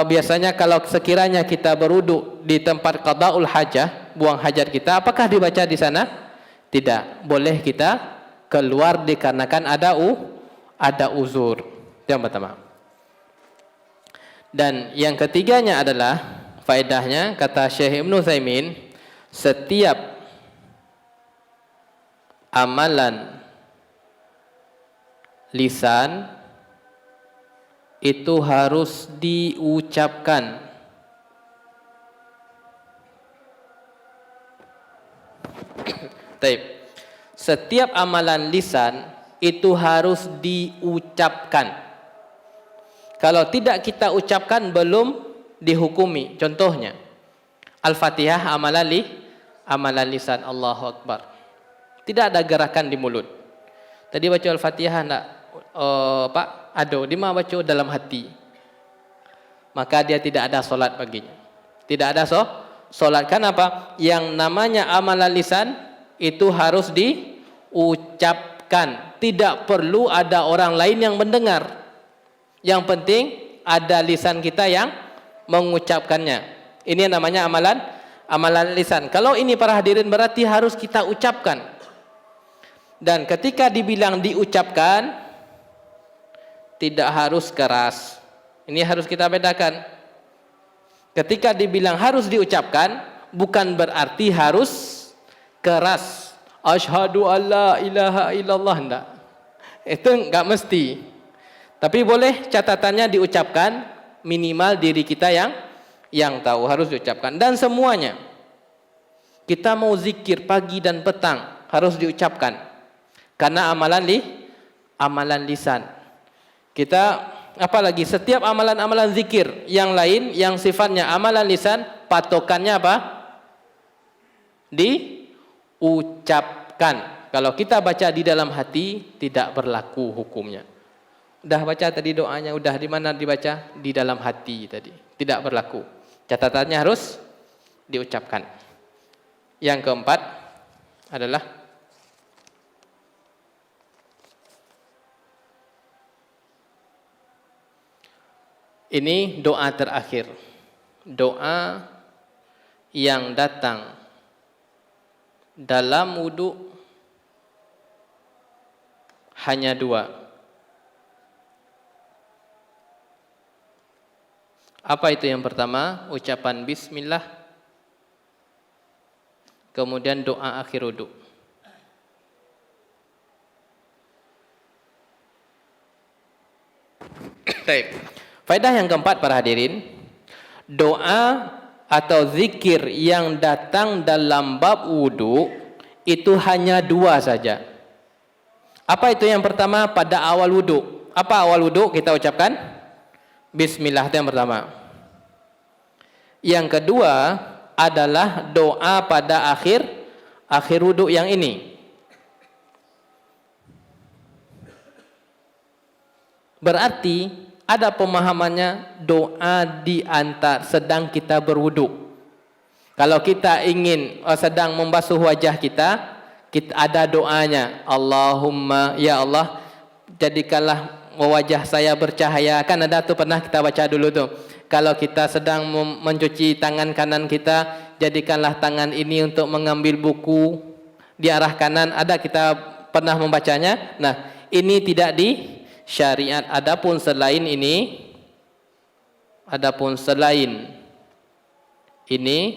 biasanya kalau sekiranya kita berwudhu di tempat qadaul hajah, buang hajat kita, apakah dibaca di sana? Tidak. Boleh kita keluar dikarenakan ada uzur. Yang pertama. Dan yang ketiganya adalah faedahnya, kata Syekh Ibnu Utsaimin, setiap amalan lisan itu harus diucapkan. Taib. Setiap amalan lisan itu harus diucapkan. Kalau tidak kita ucapkan belum dihukumi. Contohnya Al-Fatihah amalan lisan, Allahu Akbar. Tidak ada gerakan di mulut. Tadi baca Al-Fatihah enggak? Pak, di mana baca dalam hati. Maka dia tidak ada solat baginya. Tidak ada solat. Kenapa? Yang namanya amalan lisan itu harus diucapkan. Tidak perlu ada orang lain yang mendengar. Yang penting ada lisan kita yang mengucapkannya. Ini yang namanya amalan lisan. Kalau ini para hadirin berarti harus kita ucapkan. Dan ketika dibilang diucapkan, tidak harus keras. Ini harus kita bedakan. Ketika dibilang harus diucapkan, bukan berarti harus keras. Asyhadu alla ilaha illallah, enggak. Itu enggak mesti. Tapi boleh catatannya diucapkan, minimal diri kita yang tahu harus diucapkan. Dan semuanya, kita mau zikir pagi dan petang harus diucapkan. Karena amalan lisan. Kita apalagi setiap amalan zikir yang lain yang sifatnya amalan lisan, patokannya apa? Diucapkan. Kalau kita baca di dalam hati tidak berlaku hukumnya. Udah baca tadi doanya, udah di mana dibaca? Di dalam hati tadi. Tidak berlaku. Catatannya harus diucapkan. Yang keempat adalah ini doa terakhir. Doa yang datang dalam wudhu hanya dua. Apa itu yang pertama? Ucapan bismillah. Kemudian doa akhir wudhu. Baik. Faedah yang keempat para hadirin, doa atau zikir yang datang dalam bab wudhu itu hanya dua saja. Apa itu yang pertama? Pada awal wudhu. Apa awal wudhu? Kita ucapkan bismillah, itu yang pertama. Yang kedua adalah doa pada akhir wudhu yang ini. Berarti ada pemahamannya doa di antar sedang kita berwudhu. Kalau kita ingin sedang membasuh wajah kita ada doanya. Allahumma, ya Allah, jadikanlah wajah saya bercahaya. Kan ada tuh, pernah kita baca dulu tuh. Kalau kita sedang mencuci tangan kanan kita, jadikanlah tangan ini untuk mengambil buku di arah kanan. Ada kita pernah membacanya. Nah, ini tidak di syariat. Adapun selain ini,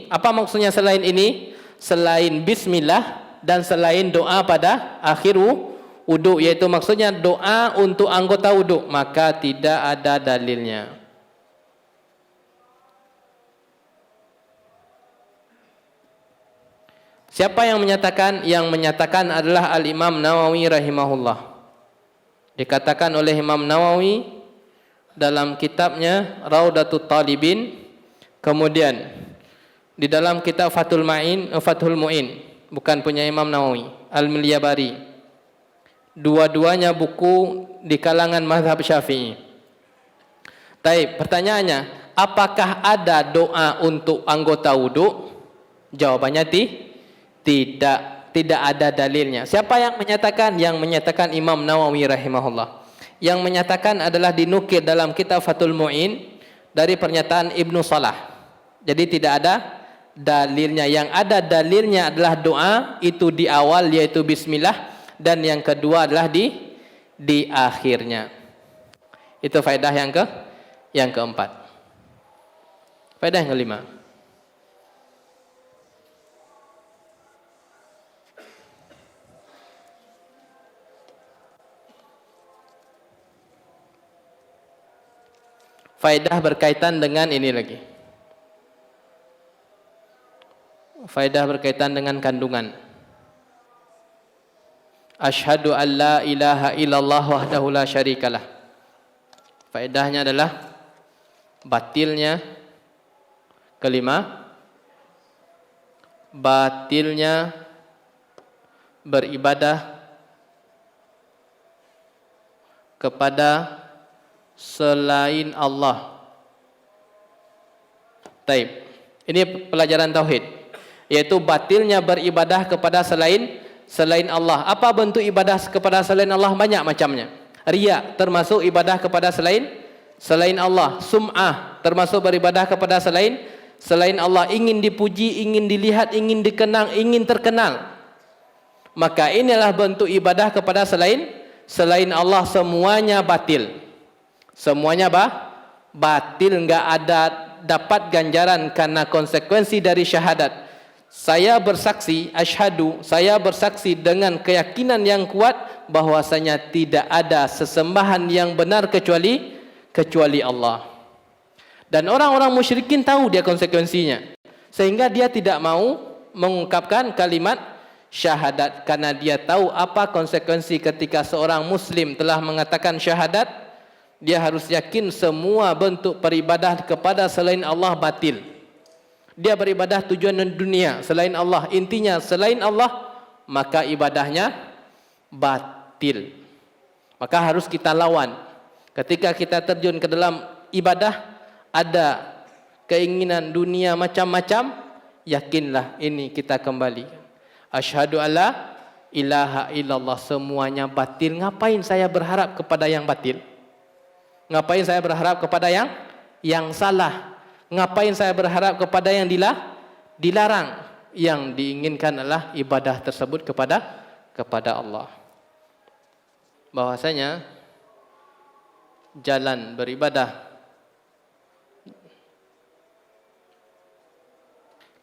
apa maksudnya selain ini? Selain bismillah dan selain doa pada akhir wudhu, yaitu maksudnya doa untuk anggota wudhu, maka tidak ada dalilnya. Siapa yang menyatakan? Yang menyatakan adalah Al-Imam Nawawi rahimahullah. Dikatakan oleh Imam Nawawi dalam kitabnya Raudatul Talibin, kemudian di dalam kitab Fathul Mu'in, bukan punya Imam Nawawi, Al-Milyabari. Dua-duanya buku di kalangan mazhab Syafi'i. Taib, pertanyaannya, apakah ada doa untuk anggota wudu? Jawabannya tidak ada dalilnya. Siapa yang menyatakan? Yang menyatakan Imam Nawawi rahimahullah. Yang menyatakan adalah dinukil dalam kitab Fathul Mu'in dari pernyataan Ibnu Salah. Jadi tidak ada dalilnya. Yang ada dalilnya adalah doa itu di awal, yaitu bismillah, dan yang kedua adalah di akhirnya. Itu faedah yang keempat. Faedah yang kelima. Faedah berkaitan dengan ini lagi. Faedah berkaitan dengan kandungan. Asyhadu an la ilaha illallah wahdahu la syarikalah. Faedahnya adalah batilnya kelima, batilnya beribadah kepada selain Allah. Taib. Ini pelajaran tauhid, yaitu batilnya beribadah kepada selain Allah. Apa bentuk ibadah kepada selain Allah? Banyak macamnya. Riya termasuk ibadah kepada selain Allah. Sum'ah termasuk beribadah kepada selain Allah. Ingin dipuji, ingin dilihat, ingin dikenang, ingin terkenal. Maka inilah bentuk ibadah kepada selain Allah. Semuanya batil. Semuanya batil, enggak ada dapat ganjaran karena konsekuensi dari syahadat. Saya bersaksi, asyhadu, saya bersaksi dengan keyakinan yang kuat bahwasanya tidak ada sesembahan yang benar kecuali Allah. Dan orang-orang musyrikin tahu dia konsekuensinya, sehingga dia tidak mau mengungkapkan kalimat syahadat karena dia tahu apa konsekuensi ketika seorang muslim telah mengatakan syahadat. Dia harus yakin semua bentuk beribadah kepada selain Allah batil. Dia beribadah tujuan dunia selain Allah, intinya selain Allah, maka ibadahnya batil. Maka harus kita lawan. Ketika kita terjun ke dalam ibadah, ada keinginan dunia macam-macam, yakinlah ini kita kembali. Asyhadu alla ilaha illallah, semuanya batil. Ngapain saya berharap kepada yang batil? Ngapain saya berharap kepada yang salah? Ngapain saya berharap kepada yang dilarang? Yang diinginkan adalah ibadah tersebut kepada Allah. Bahwasanya jalan beribadah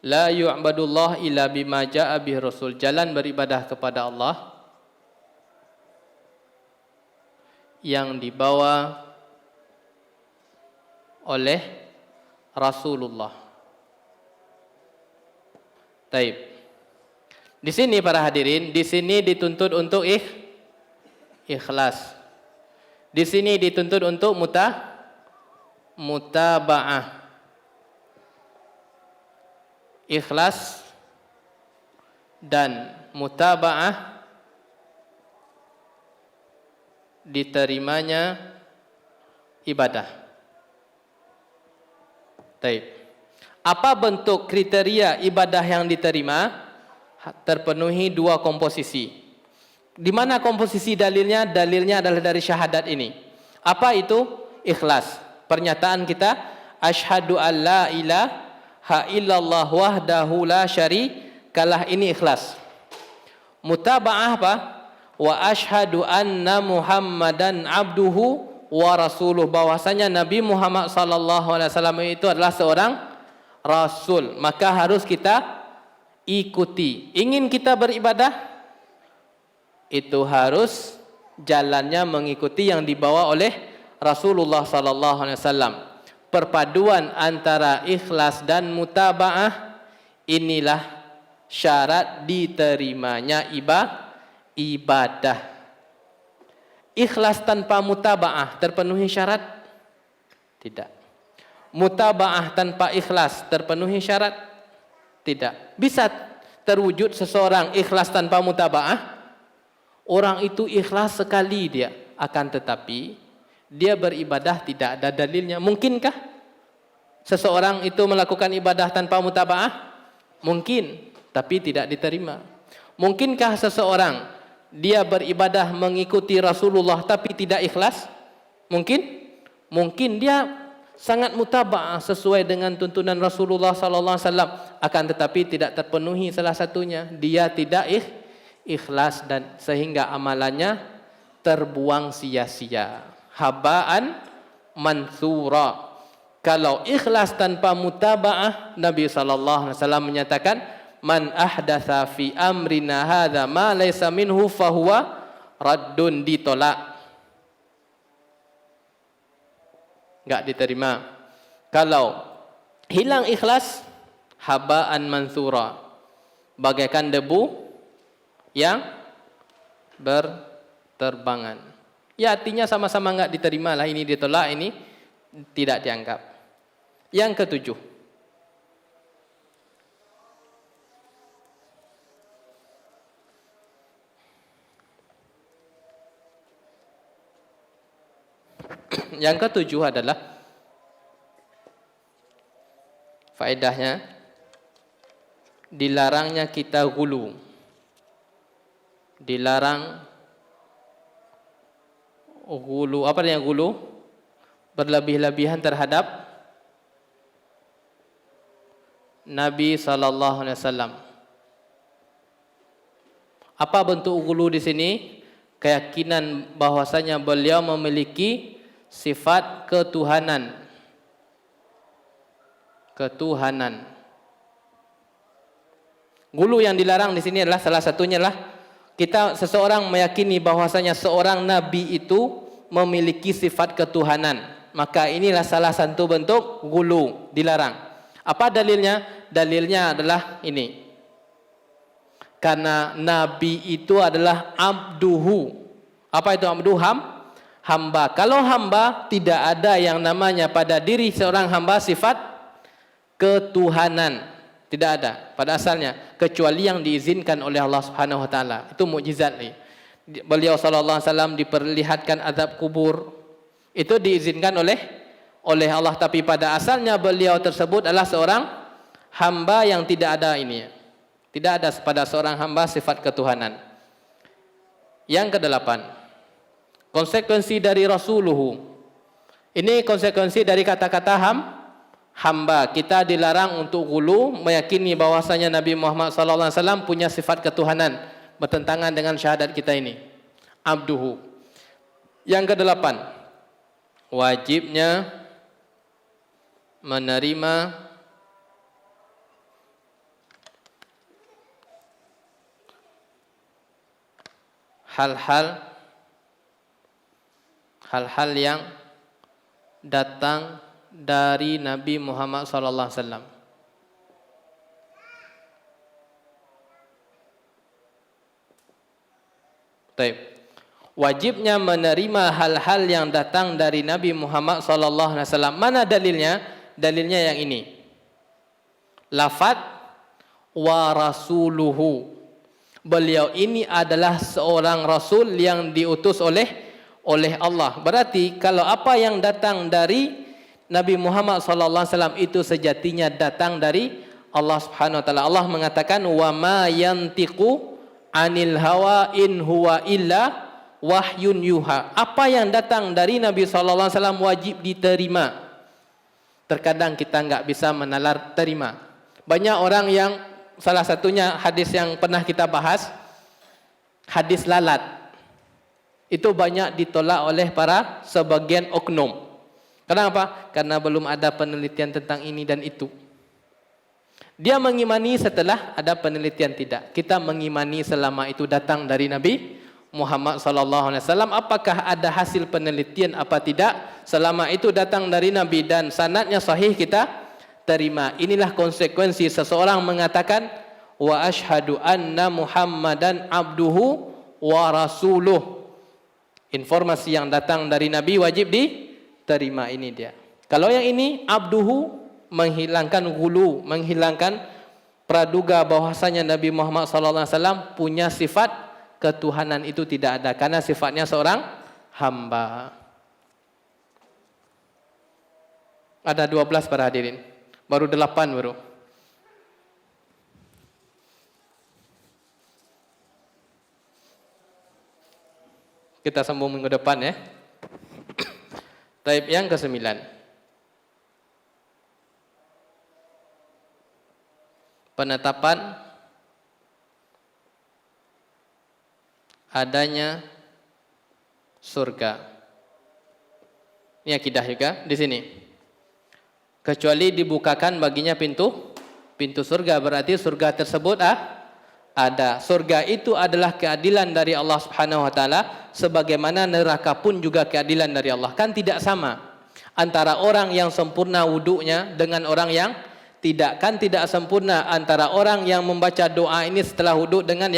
la yu'badullah illa bima ja'a bihi rasul. Jalan beribadah kepada Allah yang dibawa oleh Rasulullah. Taib. Di sini para hadirin, di sini dituntut untuk ikhlas. Di sini dituntut untuk mutaba'ah. Ikhlas dan mutaba'ah diterimanya ibadah. Taib. Apa bentuk kriteria ibadah yang diterima? Terpenuhi dua komposisi. Di mana komposisi dalilnya? Dalilnya adalah dari syahadat ini. Apa itu? Ikhlas. Pernyataan kita, asyhadu an la ilaha illallah wahdahu la syarikalah, ini ikhlas. Mutaba'ah apa? Wa asyhadu anna Muhammadan abduhu wa rasuluh, bahwasanya Nabi Muhammad sallallahu alaihi wasallam itu adalah seorang rasul, maka harus kita ikuti. Ingin kita beribadah, itu harus jalannya mengikuti yang dibawa oleh Rasulullah sallallahu alaihi wasallam. Perpaduan antara ikhlas dan mutaba'ah, inilah syarat diterimanya ibadah. Ikhlas tanpa mutaba'ah terpenuhi syarat? Tidak. Mutaba'ah tanpa ikhlas terpenuhi syarat? Tidak. Bisa terwujud seseorang ikhlas tanpa mutaba'ah? Orang itu ikhlas sekali dia, akan tetapi dia beribadah tidak ada dalilnya. Mungkinkah seseorang itu melakukan ibadah tanpa mutaba'ah? Mungkin, tapi tidak diterima. Mungkinkah seseorang dia beribadah mengikuti Rasulullah tapi tidak ikhlas? Mungkin? Mungkin dia sangat mutaba'ah sesuai dengan tuntunan Rasulullah sallallahu alaihi wasallam, akan tetapi tidak terpenuhi salah satunya. Dia tidak ikhlas dan sehingga amalannya terbuang sia-sia. Haba'an mansura. Kalau ikhlas tanpa mutaba'ah, Nabi sallallahu alaihi wasallam menyatakan, man ahdatsa fi amrina hadza ma laysa minhu fahuwa raddun, ditolak, enggak diterima. Kalau hilang ikhlas, haba'an mansura, bagaikan debu yang berterbangan. Ya, artinya sama-sama enggak diterima lah, ini ditolak, ini tidak dianggap. Yang ketujuh, adalah faedahnya dilarangnya kita gulu. Dilarang gulu, apa yang gulu? Berlebih-lebihan terhadap Nabi sallallahu alaihi wasallam. Apa bentuk gulu di sini? Keyakinan bahwasanya beliau memiliki sifat ketuhanan. Gulu yang dilarang di sini adalah salah satunya lah seseorang meyakini bahwasanya seorang nabi itu memiliki sifat ketuhanan. Maka inilah salah satu bentuk gulu, dilarang. Apa dalilnya? Dalilnya adalah ini. Karena nabi itu adalah abduhu. Apa itu abduhu? Hamba. Kalau hamba, tidak ada yang namanya pada diri seorang hamba sifat ketuhanan. Tidak ada pada asalnya, kecuali yang diizinkan oleh Allah Subhanahu wa taala. Itu mukjizat nih. Beliau sallallahu alaihi wasallam diperlihatkan azab kubur. Itu diizinkan oleh Allah, tapi pada asalnya beliau tersebut adalah seorang hamba yang tidak ada ini. Tidak ada pada seorang hamba sifat ketuhanan. Yang kedelapan, konsekuensi dari rasuluhu. Ini konsekuensi dari kata-kata hamba. Kita dilarang untuk gulu, meyakini bahwasanya Nabi Muhammad sallallahu alaihi wasallam punya sifat ketuhanan, bertentangan dengan syahadat kita ini. Abduhu. Yang kedelapan, wajibnya menerima hal-hal yang datang dari Nabi Muhammad sallallahu alaihi wasallam. Baik. Wajibnya menerima hal-hal yang datang dari Nabi Muhammad sallallahu alaihi wasallam. Mana dalilnya? Dalilnya yang ini. Lafaz wa rasuluhu. Beliau ini adalah seorang rasul yang diutus oleh Allah. Berarti kalau apa yang datang dari Nabi Muhammad sallallahu alaihi wasallam itu sejatinya datang dari Allah Subhanahu wa taala. Allah mengatakan wa ma yantiqu anil hawa in huwa illa wahyun yuha. Apa yang datang dari Nabi sallallahu alaihi wasallam wajib diterima. Terkadang kita enggak bisa menalar terima. Banyak orang yang, salah satunya hadis yang pernah kita bahas, hadis lalat. Itu banyak ditolak oleh para sebagian oknum. Kenapa? Karena belum ada penelitian tentang ini dan itu. Dia mengimani setelah ada penelitian, tidak. Kita mengimani selama itu datang dari Nabi Muhammad sallallahu alaihi wasallam. Apakah ada hasil penelitian apa tidak? Selama itu datang dari Nabi dan sanadnya sahih, kita terima. Inilah konsekuensi seseorang mengatakan wa asyhadu anna Muhammadan abduhu wa rasuluh. Informasi yang datang dari Nabi wajib diterima, ini dia. Kalau yang ini abduhu, menghilangkan gulu, menghilangkan praduga bahwasanya Nabi Muhammad SAW punya sifat ketuhanan, itu tidak ada karena sifatnya seorang hamba. Ada 12 para hadirin, baru 8 baru. Kita sambung minggu depan ya. Taib yang ke-9. Penetapan adanya surga. Ini akidah juga di sini. Kecuali dibukakan baginya pintu surga, berarti surga tersebut ada. Surga itu adalah keadilan dari Allah Subhanahu wa taala, sebagaimana neraka pun juga keadilan dari Allah. Kan tidak sama antara orang yang sempurna wudunya dengan orang yang tidak. Kan tidak sempurna antara orang yang membaca doa ini setelah wudu dengan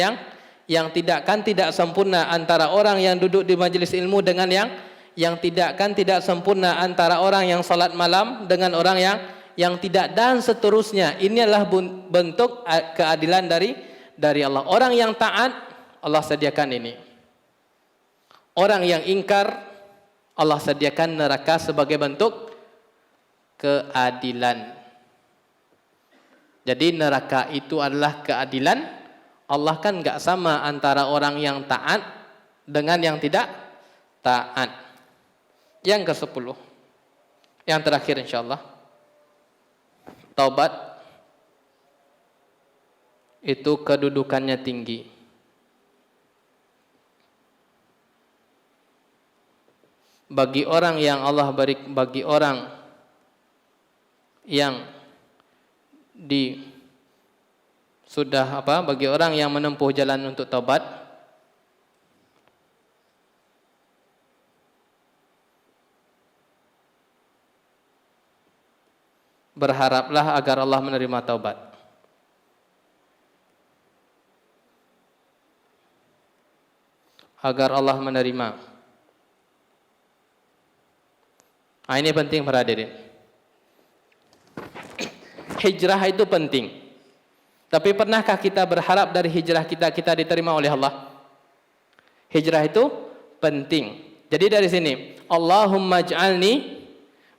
yang tidak. Kan tidak sempurna antara orang yang duduk di majelis ilmu dengan yang tidak. Kan tidak sempurna antara orang yang salat malam dengan orang yang tidak, dan seterusnya. Ini adalah bentuk keadilan dari Allah. Orang yang taat, Allah sediakan ini. Orang yang ingkar, Allah sediakan neraka sebagai bentuk keadilan. Jadi neraka itu adalah keadilan. Allah kan enggak sama antara orang yang taat dengan yang tidak taat. Yang ke-10, yang terakhir insyaallah, taubat itu kedudukannya tinggi. Bagi orang yang Allah beri, bagi orang yang bagi orang yang menempuh jalan untuk taubat, berharaplah agar Allah menerima taubat. Agar Allah menerima. Ini penting para hadirin. Hijrah itu penting. Tapi pernahkah kita berharap dari hijrah kita diterima oleh Allah? Hijrah itu penting. Jadi dari sini, Allahumma ij'alni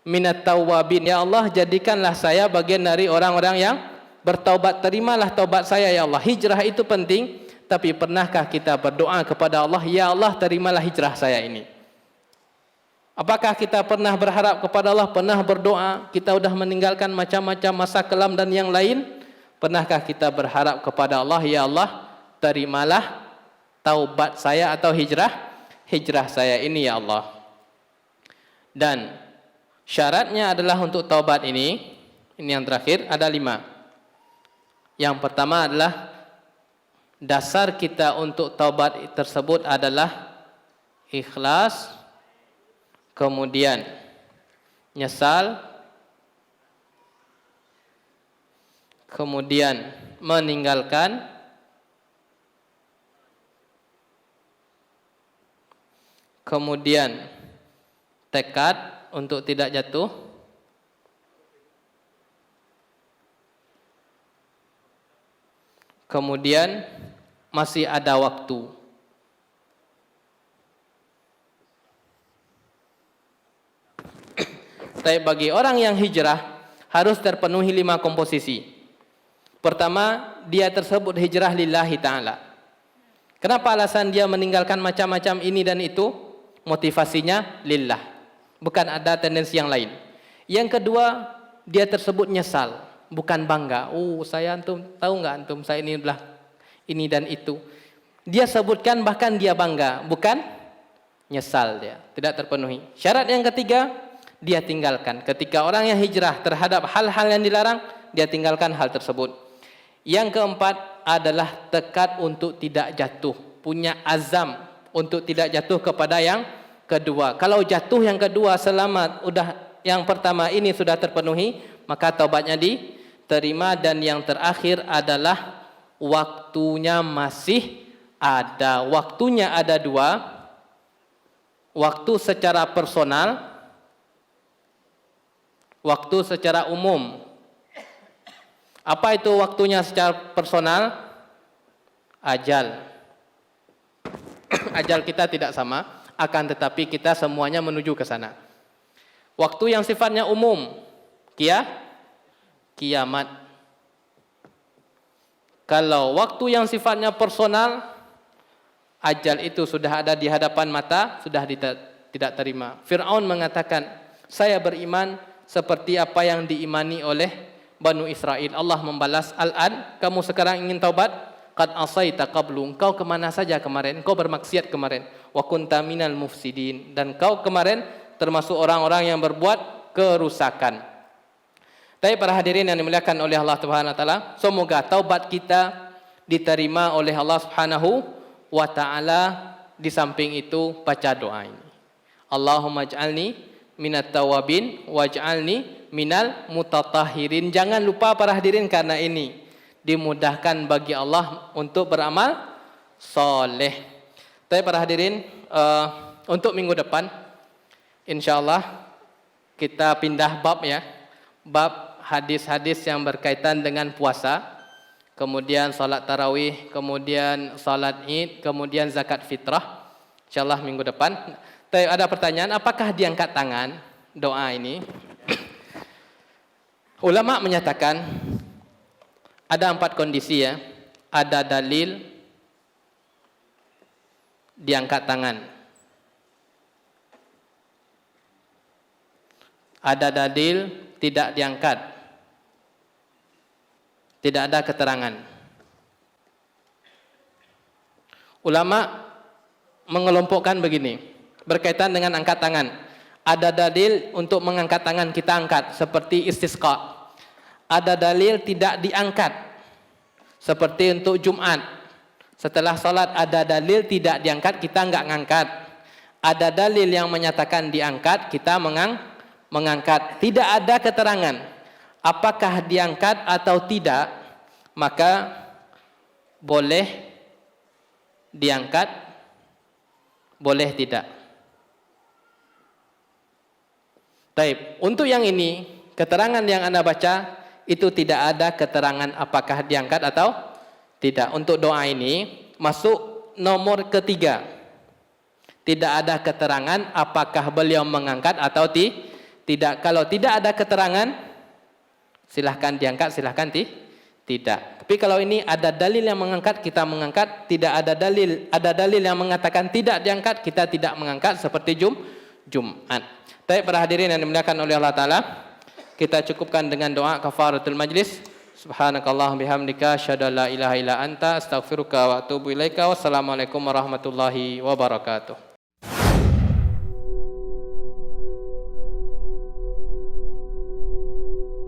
minat tawwabin. Ya Allah, jadikanlah saya bagian dari orang-orang yang bertaubat. Terimalah taubat saya ya Allah. Hijrah itu penting. Tapi pernahkah kita berdoa kepada Allah, ya Allah terimalah hijrah saya ini? Apakah kita pernah berharap kepada Allah, pernah berdoa, kita sudah meninggalkan macam-macam masa kelam dan yang lain? Pernahkah kita berharap kepada Allah, ya Allah terimalah taubat saya atau hijrah saya ini ya Allah? Dan syaratnya adalah untuk taubat ini yang terakhir ada 5. Yang pertama adalah dasar kita untuk taubat tersebut adalah ikhlas, kemudian nyesal, kemudian meninggalkan, kemudian tekad untuk tidak jatuh, kemudian masih ada waktu. Tapi bagi orang yang hijrah harus terpenuhi 5 komposisi. Pertama, dia tersebut hijrah lillahi ta'ala. Kenapa alasan dia meninggalkan macam-macam ini dan itu? Motivasinya lillah, bukan ada tendensi yang lain. Yang kedua, dia tersebut nyesal, bukan bangga. Saya antum tahu nggak antum saya ini belah ini dan itu. Dia sebutkan bahkan dia bangga, bukan nyesal, dia tidak terpenuhi. Syarat yang ketiga, dia tinggalkan. Ketika orang yang hijrah terhadap hal-hal yang dilarang, dia tinggalkan hal tersebut. Yang keempat adalah tekad untuk tidak jatuh, punya azam untuk tidak jatuh kepada yang kedua. Kalau jatuh yang kedua selamat, udah yang pertama ini sudah terpenuhi, maka taubatnya diterima. Dan yang terakhir adalah waktunya masih ada. Waktunya ada dua. Waktu secara personal, waktu secara umum. Apa itu waktunya secara personal? Ajal. Ajal kita tidak sama, akan tetapi kita semuanya menuju ke sana. Waktu yang sifatnya umum, kiamat. Kalau waktu yang sifatnya personal, ajal itu sudah ada di hadapan mata, sudah tidak terima. Fir'aun mengatakan, saya beriman seperti apa yang diimani oleh Banu Israel. Allah membalas, al-an, kamu sekarang ingin taubat? Qad asaita qablu, engkau kemana saja kemarin? Engkau bermaksiat kemarin. Wa kunta minal mufsidin, dan kau kemarin termasuk orang-orang yang berbuat kerusakan. Tapi para hadirin yang dimuliakan oleh Allah Subhanahu wa taala, semoga taubat kita diterima oleh Allah Subhanahu wa taala. Di samping itu baca doa ini. Allahumma ij'alni minat tawabin waj'alni minal mutatahhirin. Jangan lupa para hadirin, karena ini dimudahkan bagi Allah untuk beramal soleh. Tapi para hadirin, untuk minggu depan insyaallah kita pindah bab ya. Bab hadis-hadis yang berkaitan dengan puasa, kemudian salat tarawih, kemudian salat Id, kemudian zakat fitrah. Insyaallah minggu depan. Tapi ada pertanyaan, apakah diangkat tangan doa ini? Ulama menyatakan ada 4 kondisi ya. Ada dalil diangkat tangan. Ada dalil tidak diangkat. Tidak ada keterangan. Ulama mengelompokkan begini, berkaitan dengan angkat tangan. Ada dalil untuk mengangkat tangan, kita angkat, seperti istisqa. Ada dalil tidak diangkat, seperti untuk Jumat. Setelah salat ada dalil tidak diangkat, kita enggak ngangkat. Ada dalil yang menyatakan diangkat, kita mengangkat. Tidak ada keterangan apakah diangkat atau tidak, maka boleh diangkat, boleh tidak. Baik, untuk yang ini, keterangan yang Anda baca itu tidak ada keterangan apakah diangkat atau tidak. Untuk doa ini masuk nomor ketiga. Tidak ada keterangan apakah beliau mengangkat atau tidak. Kalau tidak ada keterangan, silahkan diangkat, silahkan tidak. Tapi kalau ini ada dalil yang mengangkat, kita mengangkat. Tidak ada dalil yang mengatakan tidak diangkat, kita tidak mengangkat, seperti Jumat. Baik para hadirin yang dimuliakan oleh Allah Ta'ala, kita cukupkan dengan doa kafaratul majlis. Subhanakallahumma bihamdika asyhadu an la ilaha illa anta astaghfiruka wa atubu ilaika. Wassalamualaikum warahmatullahi wabarakatuh.